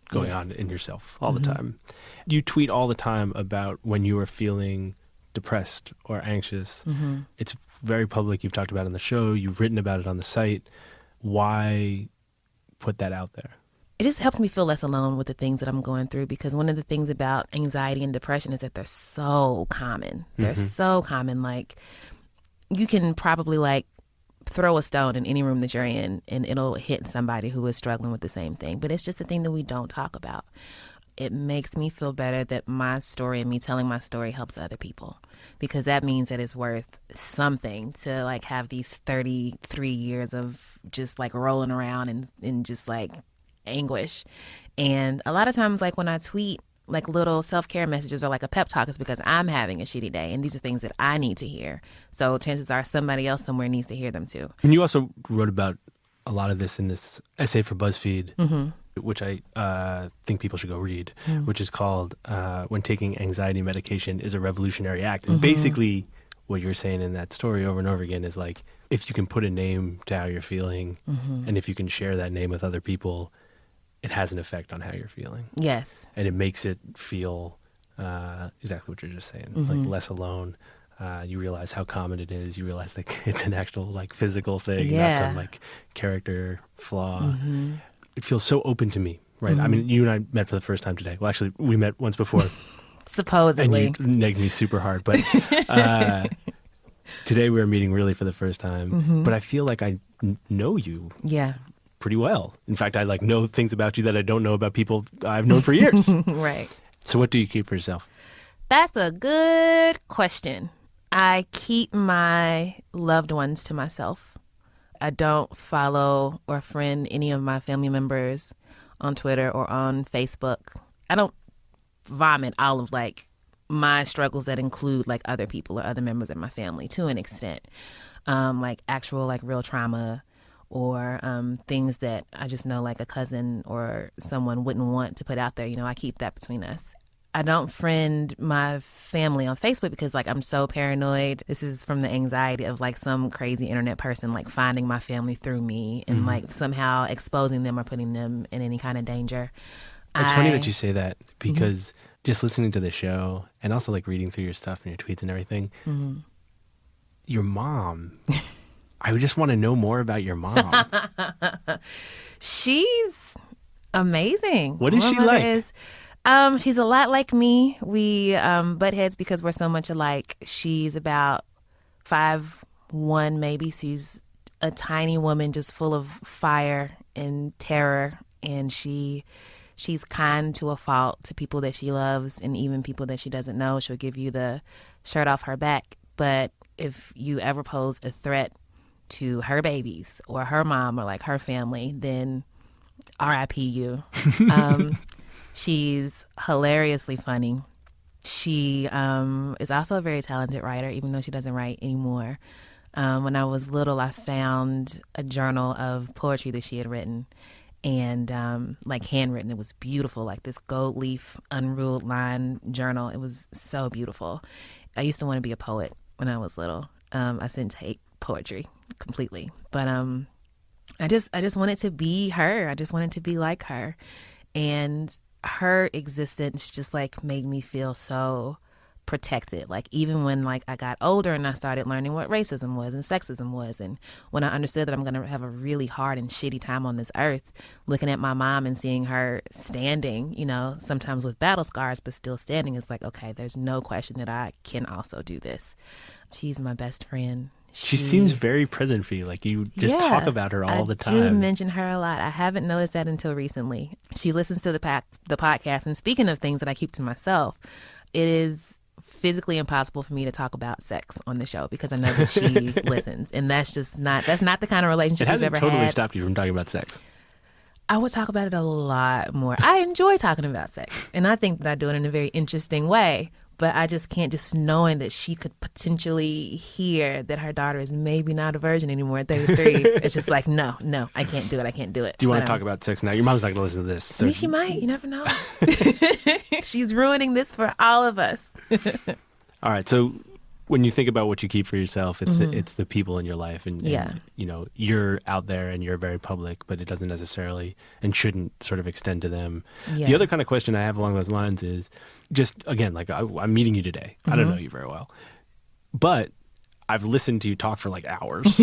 going on in yourself all the time. You tweet all the time about when you are feeling depressed or anxious. It's very public. You've talked about it on the show. You've written about it on the site. Why put that out there? It just helps me feel less alone with the things that I'm going through because one of the things about anxiety and depression is that they're so common. They're so common. Like you can probably like throw a stone in any room that you're in and it'll hit somebody who is struggling with the same thing. But it's just a thing that we don't talk about. It makes me feel better that my story and me telling my story helps other people because that means that it's worth something to like have these 33 years of just like rolling around and just like anguish. And a lot of times like when I tweet like little self-care messages or like a pep talk is because I'm having a shitty day and these are things that I need to hear. So chances are somebody else somewhere needs to hear them too. And you also wrote about a lot of this in this essay for BuzzFeed, which I think people should go read, which is called When Taking Anxiety Medication is a Revolutionary Act. And basically what you're saying in that story over and over again is like, if you can put a name to how you're feeling and if you can share that name with other people, it has an effect on how you're feeling. Yes. And it makes it feel exactly what you're just saying, like less alone. You realize how common it is. You realize that it's an actual like physical thing, not some like character flaw. It feels so open to me, right? I mean, you and I met for the first time today. Well, actually, we met once before. Supposedly. And you negged me super hard. But today we were meeting really for the first time. But I feel like I know you pretty well. In fact, I like know things about you that I don't know about people I've known for years. Right. So what do you keep for yourself? That's a good question. I keep my loved ones to myself. I don't follow or friend any of my family members on Twitter or on Facebook. I don't vomit all of like my struggles that include like other people or other members of my family to an extent. Like actual like real trauma or things that I just know like a cousin or someone wouldn't want to put out there. You know, I keep that between us. I don't friend my family on Facebook because like I'm so paranoid. This is from the anxiety of like some crazy internet person like finding my family through me and like somehow exposing them or putting them in any kind of danger. It's funny that you say that because just listening to the show and also like reading through your stuff and your tweets and everything, your mom, I just want to know more about your mom. She's amazing. What is she like? She's a lot like me. We butt heads because we're so much alike. She's about 5'1" maybe. She's a tiny woman just full of fire and terror. And she's kind to a fault to people that she loves and even people that she doesn't know. She'll give you the shirt off her back. But if you ever pose a threat to her babies or her mom or like her family, then RIP you. She's hilariously funny. She is also a very talented writer, even though she doesn't write anymore. When I was little, I found a journal of poetry that she had written and like handwritten. It was beautiful, like this gold leaf, unruled line journal. It was so beautiful. I used to want to be a poet when I was little. I didn't hate poetry completely, but I just wanted to be her. I just wanted to be like her. And her existence just like made me feel so protected. Like even when like I got older and I started learning what racism was and sexism was, and when I understood that I'm going to have a really hard and shitty time on this earth, looking at my mom and seeing her standing, you know, sometimes with battle scars, but still standing, is like, okay, there's no question that I can also do this. She's my best friend. She seems very present for you. Like you just talk about her all the time. I do mention her a lot. I haven't noticed that until recently. She listens to the podcast. And speaking of things that I keep to myself, it is physically impossible for me to talk about sex on the show because I know that she listens. And that's not the kind of relationship we've ever had. It hasn't totally stopped you from talking about sex. I would talk about it a lot more. I enjoy talking about sex. And I think that I do it in a very interesting way. But I just can't, just knowing that she could potentially hear that her daughter is maybe not a virgin anymore at 33. It's just like, no, I can't do it. I can't do it. Do you want to talk about sex now? Your mom's not going to listen to this. So. I mean, she might. You never know. She's ruining this for all of us. All right. So when you think about what you keep for yourself, it's the people in your life. And you know, you're out there and you're very public, but it doesn't necessarily and shouldn't sort of extend to them. Yeah. The other kind of question I have along those lines is just, again, like I'm meeting you today. I don't know you very well, but I've listened to you talk for like hours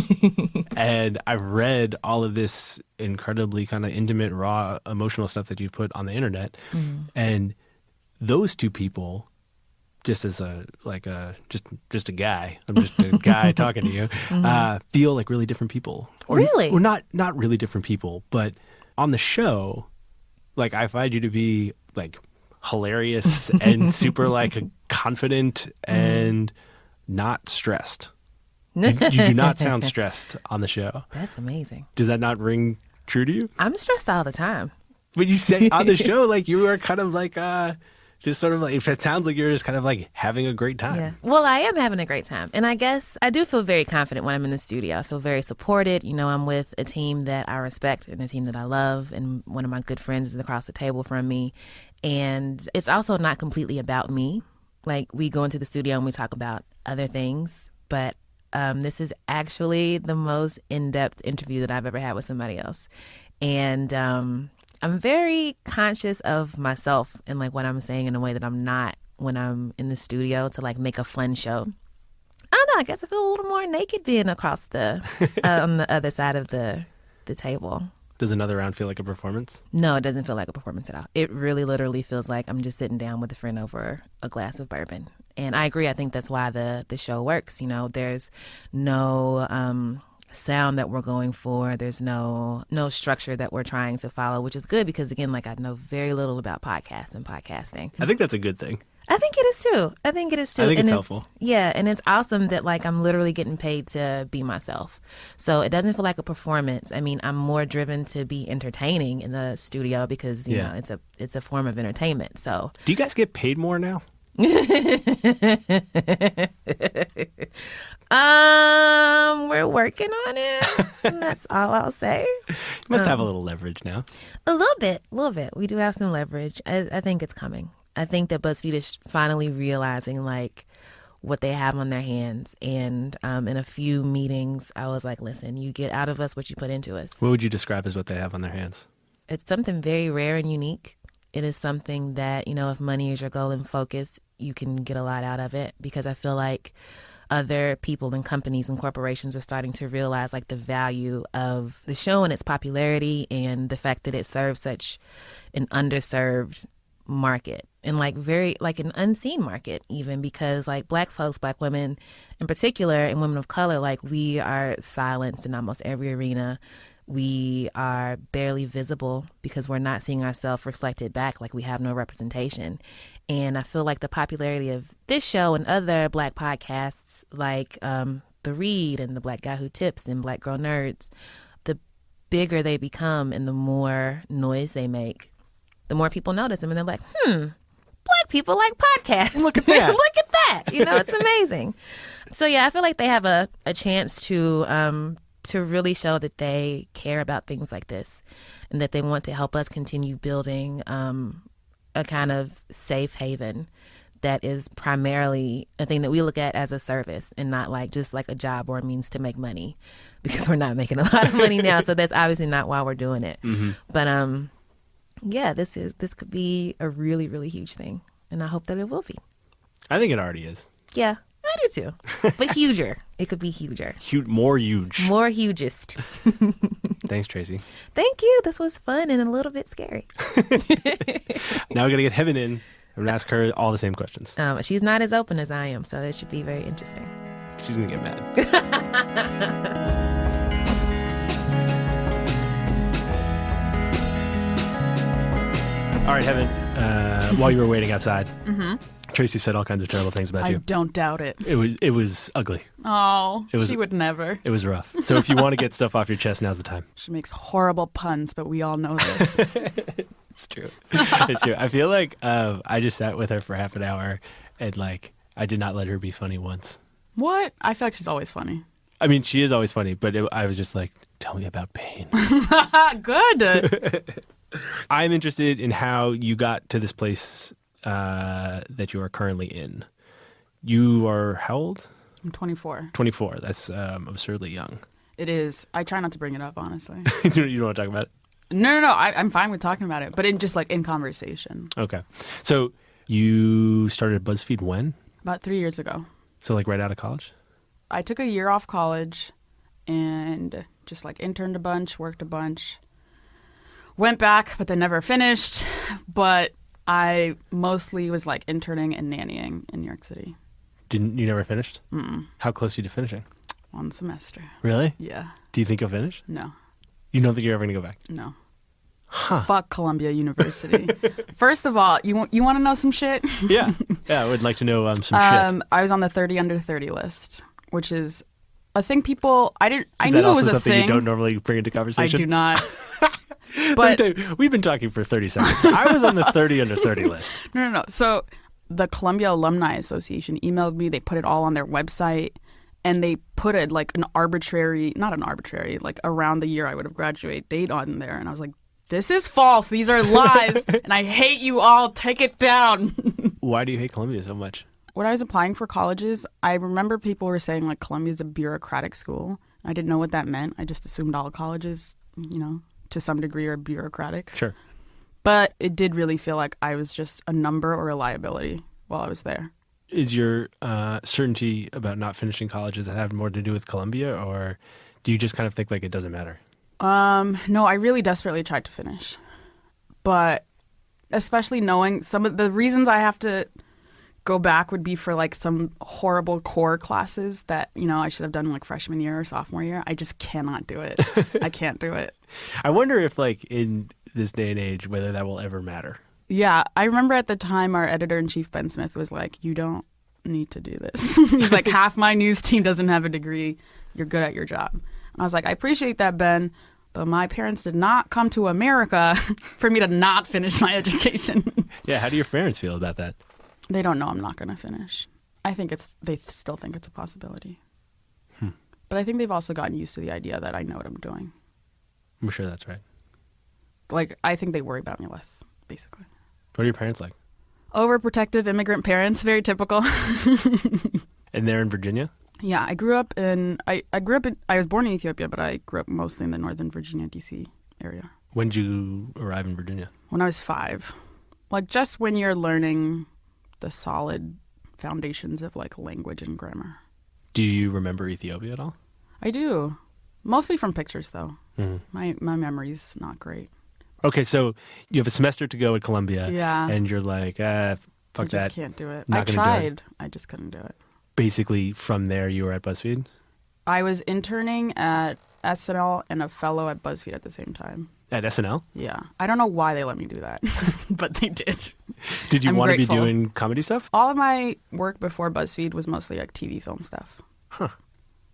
and I've read all of this incredibly kind of intimate, raw, emotional stuff that you put on the internet. And those two people, just as just a guy, I'm just a guy talking to you, feel like really different people. Really? Or not really different people, but on the show, like I find you to be like hilarious and super like confident and not stressed. You do not sound stressed on the show. That's amazing. Does that not ring true to you? I'm stressed all the time. But you say on the show, like you are kind of like just sort of like, it sounds like you're just kind of like having a great time. Yeah. Well, I am having a great time. And I guess I do feel very confident when I'm in the studio. I feel very supported. You know, I'm with a team that I respect and a team that I love. And one of my good friends is across the table from me. And it's also not completely about me. Like we go into the studio and we talk about other things. But this is actually the most in-depth interview that I've ever had with somebody else. And I'm very conscious of myself and like what I'm saying in a way that I'm not when I'm in the studio to like make a fun show. I don't know. I guess I feel a little more naked being across the on the other side of the table. Does another round feel like a performance? No, it doesn't feel like a performance at all. It really literally feels like I'm just sitting down with a friend over a glass of bourbon. And I agree. I think that's why the show works. You know, there's no sound that we're going for. There's no structure that we're trying to follow, which is good because, again, like I know very little about podcasts and podcasting. I think that's a good thing. I think it is too. I think it's helpful. Yeah, and it's awesome that like I'm literally getting paid to be myself. So it doesn't feel like a performance. I mean, I'm more driven to be entertaining in the studio because you know it's a form of entertainment. So do you guys get paid more now? We're working on it. That's all I'll say. You must have a little leverage now. A little bit. We do have some leverage. I think it's coming. I think that BuzzFeed is finally realizing like what they have on their hands. And in a few meetings, I was like, listen, you get out of us what you put into us. What would you describe as what they have on their hands? It's something very rare and unique. It is something that, you know, if money is your goal and focus, you can get a lot out of it because I feel like other people and companies and corporations are starting to realize like the value of the show and its popularity and the fact that it serves such an underserved market and like very like an unseen market even because like Black folks, Black women in particular and women of color, like we are silenced in almost every arena. We are barely visible because we're not seeing ourselves reflected back, like we have no representation. And I feel like the popularity of this show and other Black podcasts like The Read and The Black Guy Who Tips and Black Girl Nerds, the bigger they become and the more noise they make, the more people notice them and they're like, Black people like podcasts. Look at that. Look at that. You know, it's amazing. So yeah, I feel like they have a chance to really show that they care about things like this and that they want to help us continue building a kind of safe haven that is primarily a thing that we look at as a service and not like just like a job or a means to make money because we're not making a lot of money now. So that's obviously not why we're doing it. Mm-hmm. But yeah, this could be a really, really huge thing. And I hope that it will be. I think it already is. Yeah, I do too. But huger. It could be huger. More huge. More hugest. Thanks, Tracy. Thank you. This was fun and a little bit scary. Now we're going to get Heben in. I'm going to ask her all the same questions. She's not as open as I am, so that should be very interesting. She's going to get mad. All right, Heben, while you were waiting outside, Tracy said all kinds of terrible things about I you. don't doubt it. It was ugly. Oh, she would never. It was rough. So if you want to get stuff off your chest, now's the time. She makes horrible puns, but we all know this. It's true. It's true. I feel like I just sat with her for half an hour and like I did not let her be funny once. What? I feel like she's always funny. I mean, she is always funny, but I was just like, tell me about pain. Good. I'm interested in how you got to this place that you are currently in. You are how old? I'm 24. 24. That's absurdly young. It is. I try not to bring it up, honestly. You don't want to talk about it? No. I'm fine with talking about it, but in just like in conversation. Okay. So you started BuzzFeed when? About 3 years ago. So like right out of college? I took a year off college and just like interned a bunch, worked a bunch. Went back, but then never finished. But I mostly was like interning and nannying in New York City. You never finished? Mm-mm. How close are you to finishing? 1 semester. Really? Yeah. Do you think you'll finish? No. You don't think you're ever going to go back? No. Huh. Fuck Columbia University. First of all, you want to know some shit? Yeah. I would like to know some shit. I was on the 30 under 30 list, which is a thing people I knew it was a thing. Is that also something you don't normally bring into conversation? I do not. But we've been talking for 30 seconds. I was on the 30 under 30 list. No. So the Columbia Alumni Association emailed me. They put it all on their website, and they put it like like around the year I would have graduated date on there. And I was like, this is false. These are lies, and I hate you all. Take it down. Why do you hate Columbia so much? When I was applying for colleges, I remember people were saying like Columbia's a bureaucratic school. I didn't know what that meant. I just assumed all colleges, to some degree are bureaucratic. Sure. But it did really feel like I was just a number or a liability while I was there. Is your certainty about not finishing college, does that have more to do with Columbia, or do you just kind of think like it doesn't matter? No, I really desperately tried to finish. But especially knowing some of the reasons I have to go back would be for like some horrible core classes that, I should have done like freshman year or sophomore year. I just cannot do it. I can't do it. I wonder if like in this day and age, whether that will ever matter. Yeah. I remember at the time our editor-in-chief, Ben Smith, was like, you don't need to do this. He's like, half my news team doesn't have a degree. You're good at your job. And I was like, I appreciate that, Ben, but my parents did not come to America for me to not finish my education. Yeah. How do your parents feel about that? They don't know I'm not going to finish. I think they still think it's a possibility. But I think they've also gotten used to the idea that I know what I'm doing. I'm sure that's right. Like, I think they worry about me less, basically. What are your parents like? Overprotective immigrant parents, very typical. And they're in Virginia? Yeah, I was born in Ethiopia, but I grew up mostly in the Northern Virginia, D.C. area. When did you arrive in Virginia? When I was 5. Like, just when you're learning the solid foundations of like language and grammar. Do you remember Ethiopia at all? I do. Mostly from pictures, though. My memory's not great. Okay, so you have a semester to go at Columbia. Yeah. And you're like, fuck that. I just can't do it. Not I gonna tried. do it. I just couldn't do it. Basically, from there, you were at BuzzFeed? I was interning at SNL and a fellow at BuzzFeed at the same time. At SNL? Yeah. I don't know why they let me do that, but they did. Did you I'm want grateful. to be doing comedy stuff? All of my work before BuzzFeed was mostly like TV film stuff. Huh.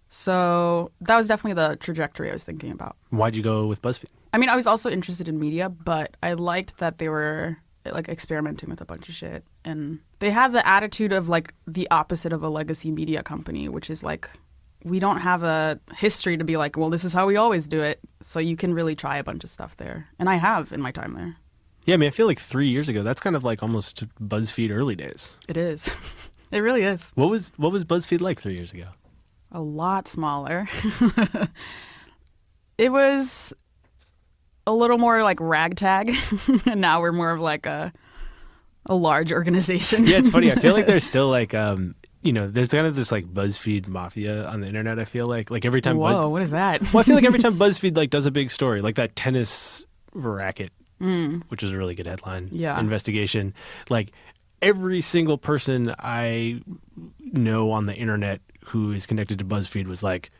So that was definitely the trajectory I was thinking about. Why'd you go with BuzzFeed? I mean, I was also interested in media, but I liked that they were like experimenting with a bunch of shit. And they have the attitude of like the opposite of a legacy media company, which is like, we don't have a history to be like, well, this is how we always do it. So you can really try a bunch of stuff there. And I have in my time there. Yeah, I mean, I feel like 3 years ago, that's kind of like almost BuzzFeed early days. It is. It really is. What was BuzzFeed like 3 years ago? A lot smaller. It was a little more like ragtag. And now we're more of like a large organization. Yeah, it's funny. I feel like there's still like, there's kind of this like BuzzFeed mafia on the internet. I feel like every time. Whoa, what is that? Well, I feel like every time BuzzFeed like does a big story, like that tennis racket, which was a really good headline. Yeah. Investigation. Like every single person I know on the internet who is connected to BuzzFeed was like,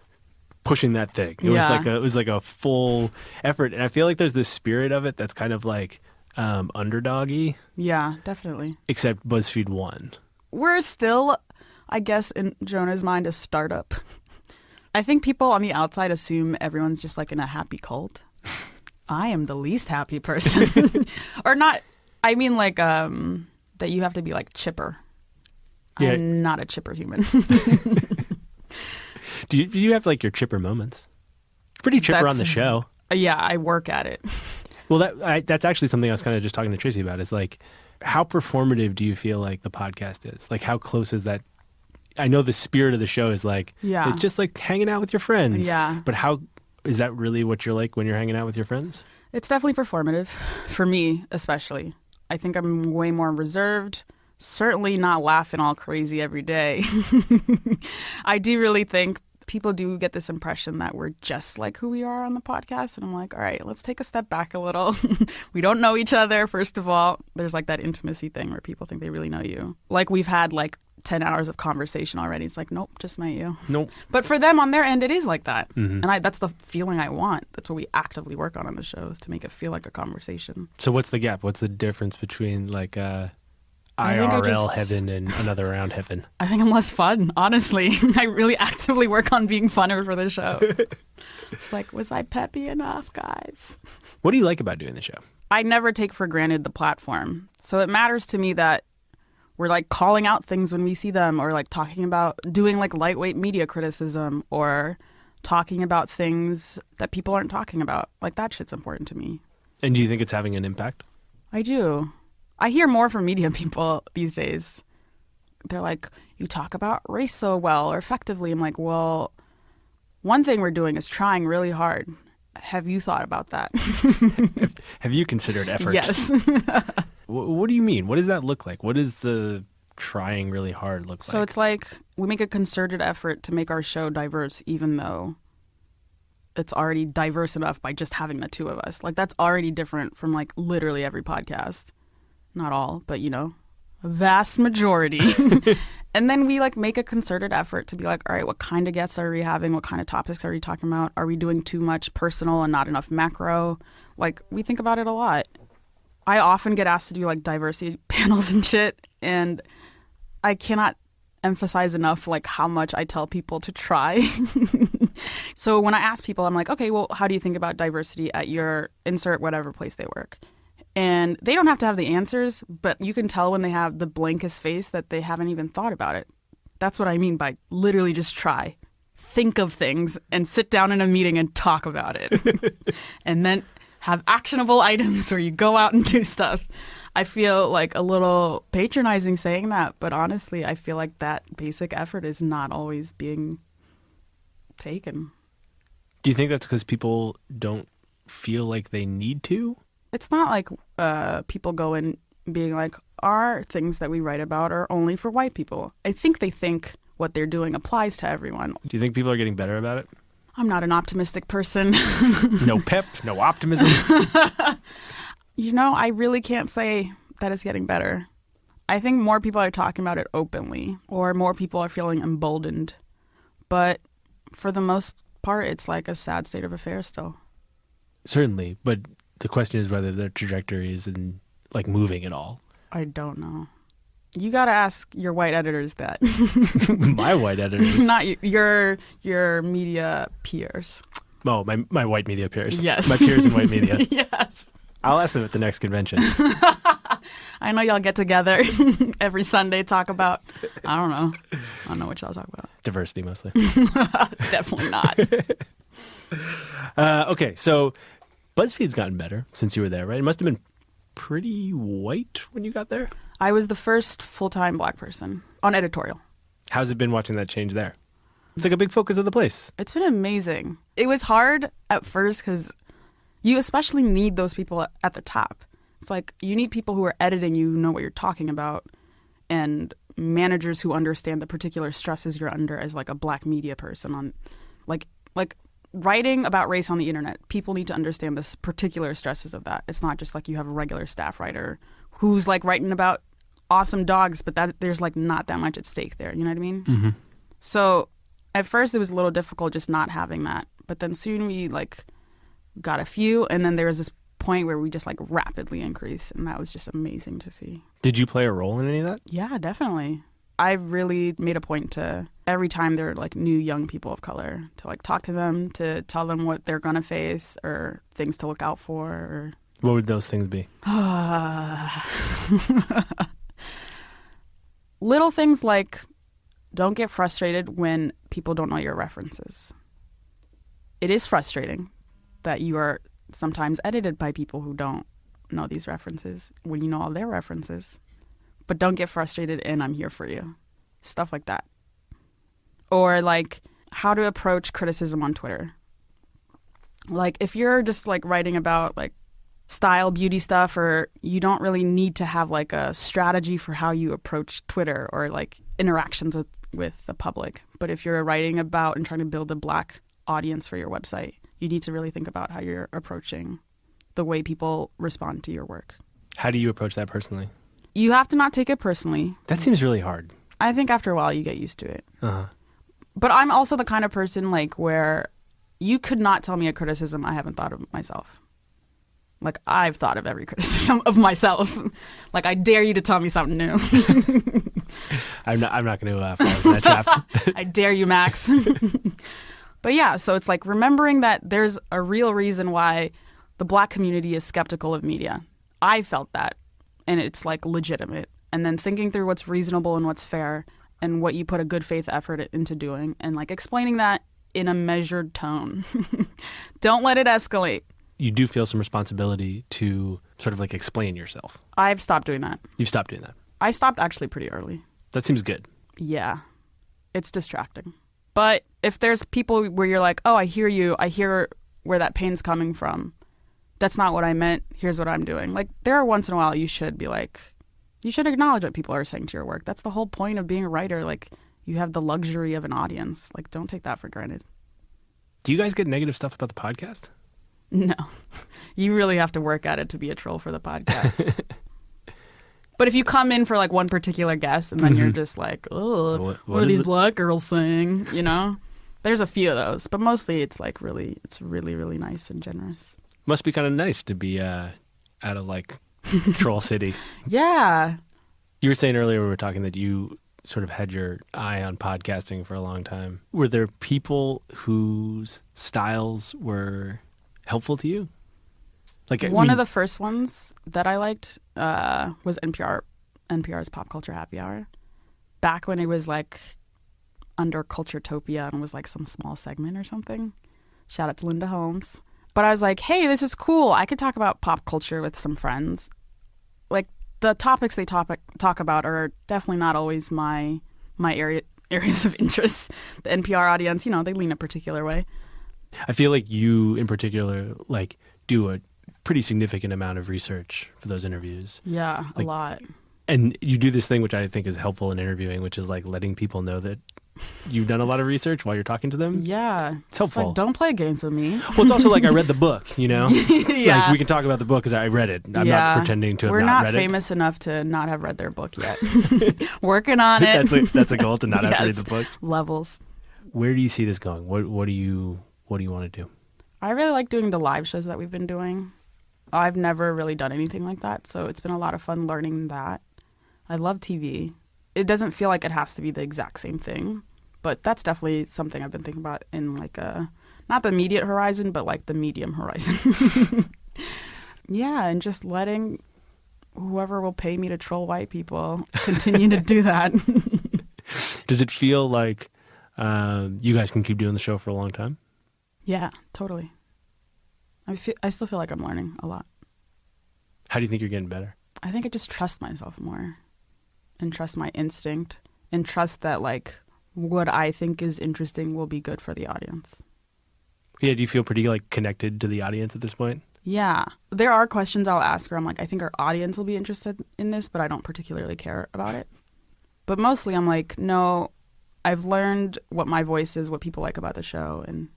pushing that thing. It was like a full effort, and I feel like there's this spirit of it that's kind of like underdoggy. Yeah, definitely. Except BuzzFeed won. We're still, I guess, in Jonah's mind, a startup. I think people on the outside assume everyone's just like in a happy cult. I am the least happy person. Or not, I mean like that you have to be like chipper. Yeah. I'm not a chipper human. Do you have like your chipper moments? Pretty chipper on the show. Yeah, I work at it. Well, that's actually something I was kind of just talking to Tracy about, is like, how performative do you feel like the podcast is? Like, how close is that? I know the spirit of the show is like, it's just like hanging out with your friends. Yeah. But how is that really what you're like when you're hanging out with your friends? It's definitely performative, for me especially. I think I'm way more reserved, certainly not laughing all crazy every day. I do really think people do get this impression that we're just like who we are on the podcast. And I'm like, all right, let's take a step back a little. We don't know each other, first of all. There's like that intimacy thing where people think they really know you. Like we've had like 10 hours of conversation already. It's like, nope, just met you. Nope. But for them on their end, it is like that. Mm-hmm. And that's the feeling I want. That's what we actively work on the show, is to make it feel like a conversation. So what's the gap? What's the difference between like IRL Heben and another round Heben? I think I'm less fun, honestly. I really actively work on being funner for the show. It's like, was I peppy enough, guys? What do you like about doing the show? I never take for granted the platform. So it matters to me that we're like calling out things when we see them, or like talking about doing like lightweight media criticism, or talking about things that people aren't talking about. Like that shit's important to me. And do you think it's having an impact? I do. I hear more from media people these days. They're like, you talk about race so well or effectively. I'm like, well, one thing we're doing is trying really hard. Have you thought about that? Have you considered effort? Yes. What do you mean? What does that look like? What does the trying really hard look like? So it's like we make a concerted effort to make our show diverse, even though it's already diverse enough by just having the two of us. Like that's already different from like literally every podcast. Not all, but you know, a vast majority. And then we like make a concerted effort to be like, all right, what kind of guests are we having? What kind of topics are we talking about? Are we doing too much personal and not enough macro? Like we think about it a lot. I often get asked to do like diversity panels and shit, and I cannot emphasize enough like how much I tell people to try. So when I ask people, I'm like, okay, well, how do you think about diversity at your insert whatever place they work? And they don't have to have the answers, but you can tell when they have the blankest face that they haven't even thought about it. That's what I mean by literally just try. Think of things and sit down in a meeting and talk about it. And then have actionable items where you go out and do stuff. I feel like a little patronizing saying that, but honestly, I feel like that basic effort is not always being taken. Do you think that's because people don't feel like they need to? It's not like people go in being like, our things that we write about are only for white people. I think they think what they're doing applies to everyone. Do you think people are getting better about it? I'm not an optimistic person. No pep, no optimism. You know, I really can't say that it's getting better. I think more people are talking about it openly, or more people are feeling emboldened. But for the most part, it's like a sad state of affairs still. Certainly, but the question is whether the trajectory is in, like, moving at all. I don't know. You got to ask your white editors that. My white editors? Not your media peers. Oh, my white media peers. Yes. My peers in white media. Yes. I'll ask them at the next convention. I know y'all get together every Sunday, talk about, I don't know what y'all talk about. Diversity, mostly. Definitely not. Okay, so BuzzFeed's gotten better since you were there, right? It must have been pretty white when you got there? I was the first full-time Black person on editorial. How's it been watching that change there? It's like a big focus of the place. It's been amazing. It was hard at first because you especially need those people at the top. It's like you need people who are editing you, who know what you're talking about, and managers who understand the particular stresses you're under as like a Black media person on like writing about race on the internet. People need to understand the particular stresses of that. It's not just like you have a regular staff writer who's like writing about awesome dogs, but that there's like not that much at stake there. You know what I mean? Mm-hmm. So At first, it was a little difficult just not having that. But then soon we like got a few, and then there was this point where we just like rapidly increased, and that was just amazing to see. Did you play a role in any of that? Yeah, definitely. I really made a point to, every time there are like new young people of color, to like talk to them, to tell them what they're gonna face or things to look out for. Or What would those things be? Little things like, don't get frustrated when people don't know your references. It is frustrating that you are sometimes edited by people who don't know these references when you know all their references. But don't get frustrated, and I'm here for you. Stuff like that. Or like how to approach criticism on Twitter. Like if you're just like writing about like style, beauty stuff, or you don't really need to have like a strategy for how you approach Twitter or like interactions with the public. But if you're writing about and trying to build a Black audience for your website, you need to really think about how you're approaching the way people respond to your work. How do you approach that personally? You have to not take it personally. That seems really hard. I think after a while you get used to it. Uh-huh. But I'm also the kind of person like where you could not tell me a criticism I haven't thought of myself. Like I've thought of every criticism of myself. Like I dare you to tell me something new. I'm not going to fall into that trap. I dare you, Max. But yeah, so it's like remembering that there's a real reason why the Black community is skeptical of media. I felt that, and it's like legitimate. And then thinking through what's reasonable and what's fair and what you put a good faith effort into doing, and like explaining that in a measured tone. Don't let it escalate. You do feel some responsibility to sort of like explain yourself. I've stopped doing that. You've stopped doing that. I stopped actually pretty early. That seems good. Yeah. It's distracting. But if there's people where you're like, oh, I hear you, I hear where that pain's coming from. That's not what I meant. Here's what I'm doing. Like there are once in a while you should be like, you should acknowledge what people are saying to your work. That's the whole point of being a writer. Like you have the luxury of an audience. Like don't take that for granted. Do you guys get negative stuff about the podcast? No. You really have to work at it to be a troll for the podcast. But if you come in for like one particular guest and then you're just like, oh, what are these Black girls saying? You know, there's a few of those, but mostly it's like it's really nice and generous. Must be kind of nice to be out of like Troll City. Yeah. You were saying earlier when we were talking that you sort of had your eye on podcasting for a long time. Were there people whose styles were helpful to you? Like one of the first ones that I liked was NPR's Pop Culture Happy Hour. Back when it was like under Culturetopia and was like some small segment or something. Shout out to Linda Holmes. But I was like, hey, this is cool. I could talk about pop culture with some friends. Like the topics they talk about are definitely not always my areas of interest. The NPR audience, you know, they lean a particular way. I feel like you in particular like do a pretty significant amount of research for those interviews. Yeah, like, a lot. And you do this thing which I think is helpful in interviewing, which is like letting people know that you've done a lot of research while you're talking to them. Yeah. It's helpful. Like, don't play games with me. Well, it's also like I read the book, you know? Yeah. Like we can talk about the book because I read it. I'm not pretending to have not read it. We're not famous enough to not have read their book yet. Working on it. That's a goal, to not have to read Yes. the books. Levels. Where do you see this going? What do you want to do? I really like doing the live shows that we've been doing. I've never really done anything like that, so it's been a lot of fun learning that. I love TV. It doesn't feel like it has to be the exact same thing, but that's definitely something I've been thinking about in like not the immediate horizon, but like the medium horizon. Yeah, and just letting whoever will pay me to troll white people continue to do that. Does it feel like you guys can keep doing the show for a long time? Yeah, totally. I still feel like I'm learning a lot. How do you think you're getting better? I think I just trust myself more and trust my instinct and trust that like what I think is interesting will be good for the audience. Yeah, do you feel pretty like connected to the audience at this point? Yeah. There are questions I'll ask where I'm like, I think our audience will be interested in this, but I don't particularly care about it. But mostly I'm like, no, I've learned what my voice is, what people like about the show, and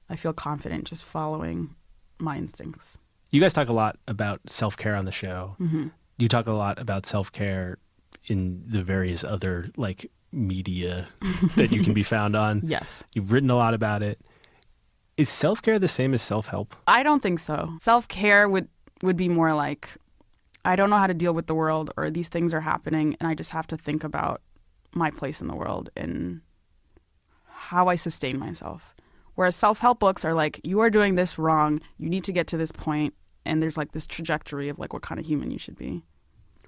I feel confident just following my instincts. You guys talk a lot about self-care on the show. Mm-hmm. You talk a lot about self-care in the various other like media that you can be found on. Yes. You've written a lot about it. Is self-care the same as self-help? I don't think so. Self-care would be more like, I don't know how to deal with the world, or these things are happening and I just have to think about my place in the world and how I sustain myself. Whereas self-help books are like, you are doing this wrong, you need to get to this point, and there's like this trajectory of like what kind of human you should be.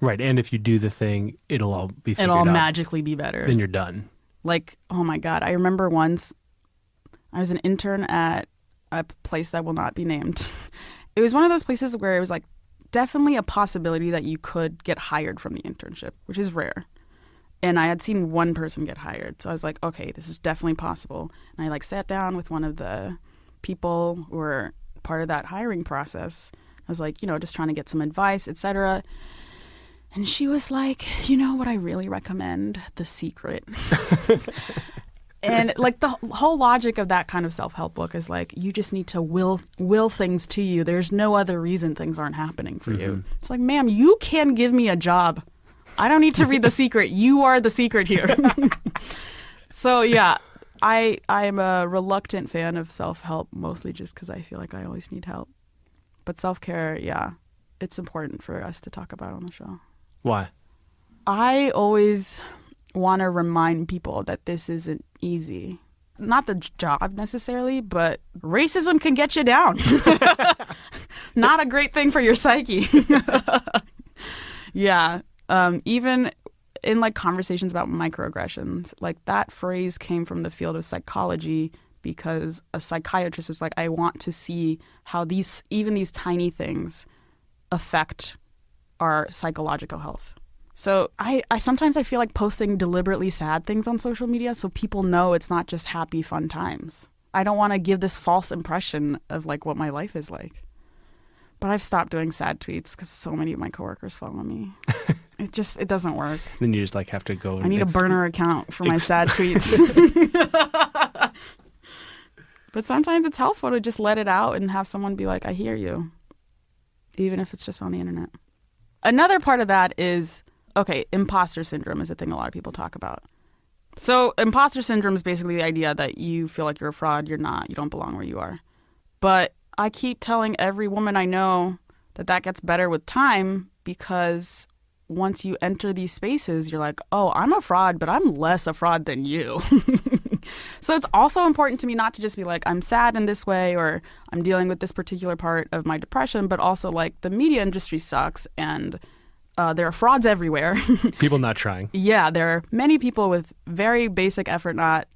Right, and if you do the thing, it'll all be figured It'll all out. magically be better. Then you're done. Like, oh my God, I remember once I was an intern at a place that will not be named. It was one of those places where it was like definitely a possibility that you could get hired from the internship, which is rare. And I had seen one person get hired. So I was like, okay, this is definitely possible. And I like sat down with one of the people who were part of that hiring process. I was like, just trying to get some advice, etc. And she was like, you know what I really recommend? The Secret. And like the whole logic of that kind of self-help book is like, you just need to will things to you. There's no other reason things aren't happening for you. It's like, ma'am, you can give me a job. I don't need to read The Secret. You are the secret here. So yeah, I am a reluctant fan of self-help, mostly just because I feel like I always need help. But self-care, yeah, it's important for us to talk about on the show. Why? I always want to remind people that this isn't easy. Not the job necessarily, but racism can get you down. Not a great thing for your psyche. Yeah. Even in like conversations about microaggressions, like that phrase came from the field of psychology because a psychiatrist was like, I want to see how even these tiny things affect our psychological health. So I sometimes I feel like posting deliberately sad things on social media so people know it's not just happy, fun times. I don't want to give this false impression of like what my life is like. But I've stopped doing sad tweets because so many of my coworkers follow me. It doesn't work. Then you just like have to go. I need a burner account for my sad tweets. But sometimes it's helpful to just let it out and have someone be like, I hear you. Even if it's just on the internet. Another part of that is, okay, imposter syndrome is a thing a lot of people talk about. So imposter syndrome is basically the idea that you feel like you're a fraud, you're not, you don't belong where you are. But I keep telling every woman I know that gets better with time because once you enter these spaces, you're like, oh, I'm a fraud, but I'm less a fraud than you. So it's also important to me not to just be like, I'm sad in this way or I'm dealing with this particular part of my depression, but also like the media industry sucks and there are frauds everywhere. People not trying. Yeah, there are many people with very basic effort not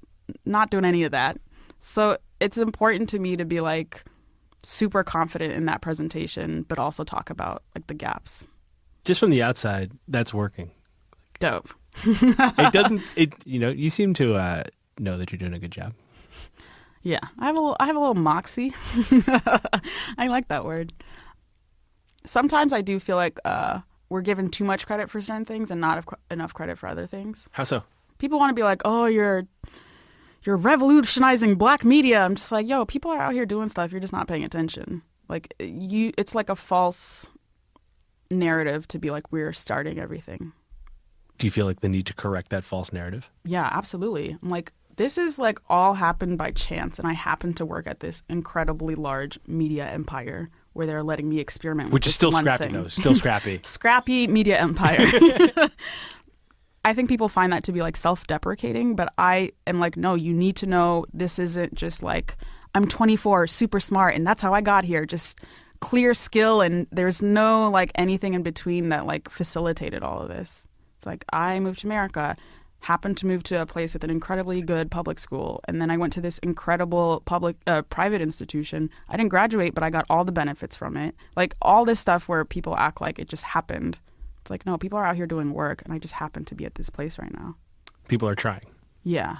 doing any of that. So it's important to me to be like super confident in that presentation, but also talk about like the gaps. Just from the outside, that's working. Dope. You seem to know that you're doing a good job. Yeah, I have a little moxie. I like that word. Sometimes I do feel like we're given too much credit for certain things and not enough credit for other things. How so? People want to be like, oh, you're revolutionizing black media. I'm just like, yo, people are out here doing stuff. You're just not paying attention. Like it's like a false narrative to be like, we're starting everything. Do you feel like the need to correct that false narrative? Yeah, absolutely. I'm like, this is like all happened by chance. And I happen to work at this incredibly large media empire where they're letting me experiment with Which is still scrappy, though. Still scrappy. Scrappy media empire. I think people find that to be like self-deprecating, but I am like, no, you need to know this isn't just like, I'm 24, super smart, and that's how I got here. Just clear skill, and there's no like anything in between that like facilitated all of this. It's like I moved to America, happened to move to a place with an incredibly good public school, and then I went to this incredible private institution. I didn't graduate, but I got all the benefits from it. Like all this stuff where people act like it just happened. It's like, no, people are out here doing work, and I just happen to be at this place right now. People are trying. Yeah.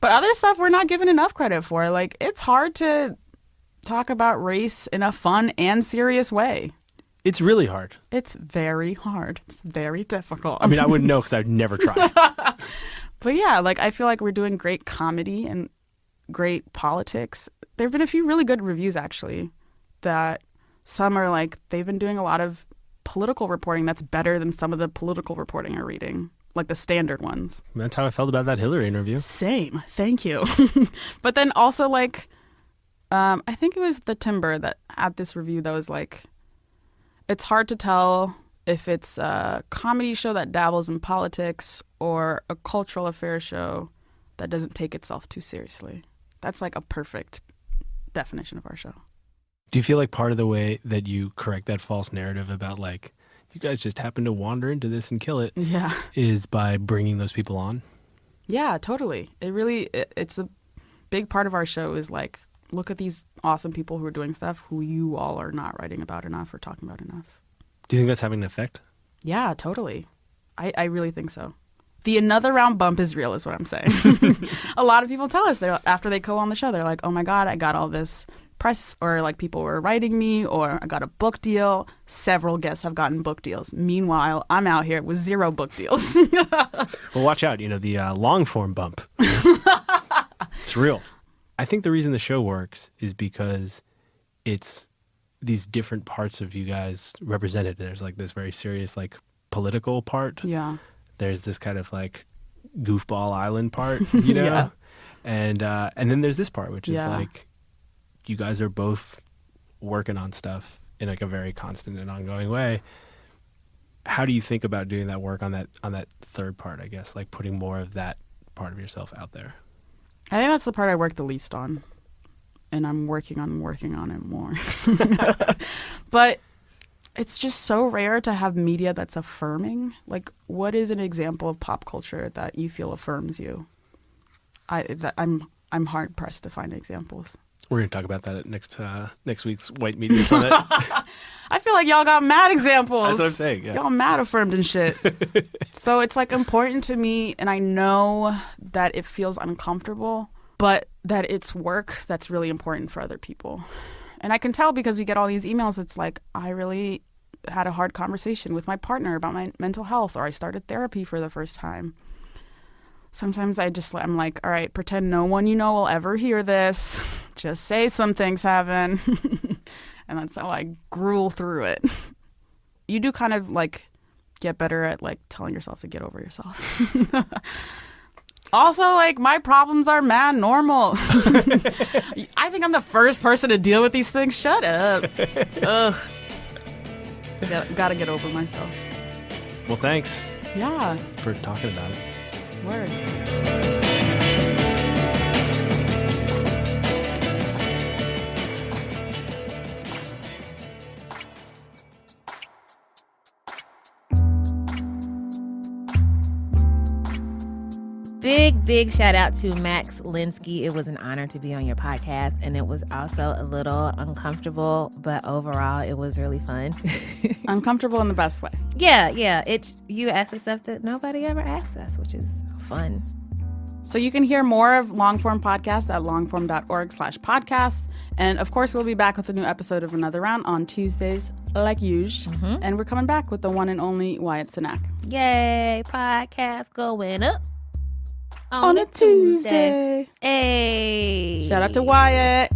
But other stuff we're not given enough credit for. Like, it's hard to talk about race in a fun and serious way. It's really hard. It's very hard. It's very difficult. I mean, I wouldn't know because I'd never try. But yeah, like I feel like we're doing great comedy and great politics. There have been a few really good reviews, actually, that some are like, they've been doing a lot of political reporting that's better than some of the political reporting I'm reading. like the standard ones. That's how I felt about that Hillary interview. Same. Thank you. But then also like, I think it was The Timber that had this review that was like, it's hard to tell if it's a comedy show that dabbles in politics or a cultural affairs show that doesn't take itself too seriously. That's like a perfect definition of our show. Do you feel like part of the way that you correct that false narrative about like, you guys just happen to wander into this and kill it, Yeah. is by bringing those people on? Yeah, totally. It's a big part of our show is like, look at these awesome people who are doing stuff who you all are not writing about enough or talking about enough. Do you think that's having an effect? Yeah, totally. I really think so. The another round bump is real is what I'm saying. A lot of people tell us after they go on the show, they're like, oh my God, I got all this press, or like people were writing me, or I got a book deal. Several guests have gotten book deals. Meanwhile, I'm out here with 0 book deals. Well, watch out. The Longform bump. It's real. I think the reason the show works is because it's these different parts of you guys represented. There's like this very serious like political part. Yeah. There's this kind of like goofball island part, you know? Yeah. And then there's this part, which is like, you guys are both working on stuff in like a very constant and ongoing way. How do you think about doing that work on that third part, I guess, like putting more of that part of yourself out there? I think that's the part I work the least on. And I'm working on it more. But it's just so rare to have media that's affirming. Like, what is an example of pop culture that you feel affirms you? I'm hard pressed to find examples. We're going to talk about that at next week's White Media Summit. I feel like y'all got mad examples. That's what I'm saying. Yeah. Y'all mad affirmed and shit. So it's like important to me, and I know that it feels uncomfortable, but that it's work that's really important for other people. And I can tell because we get all these emails. It's like, I really had a hard conversation with my partner about my mental health, or I started therapy for the first time. Sometimes I'm like, all right, pretend no one you know will ever hear this. Just say some things, Heben. And that's how I gruel through it. You do kind of like get better at like telling yourself to get over yourself. Also, like, my problems are mad normal. I think I'm the first person to deal with these things. Shut up. Ugh. Gotta get over myself. Well, thanks. Yeah. For talking about it. Word. Big shout out to Max Linsky. It was an honor to be on your podcast, and it was also a little uncomfortable, but overall it was really fun. Uncomfortable in the best way. Yeah. You asked us stuff that nobody ever asked us, which is fun. So you can hear more of Longform Podcast at longform.org/podcast. And of course, we'll be back with a new episode of Another Round on Tuesdays, like usual. Mm-hmm. And we're coming back with the one and only Wyatt Cenac. Yay, podcast going up. On a Tuesday. Hey. Shout out to Wyatt.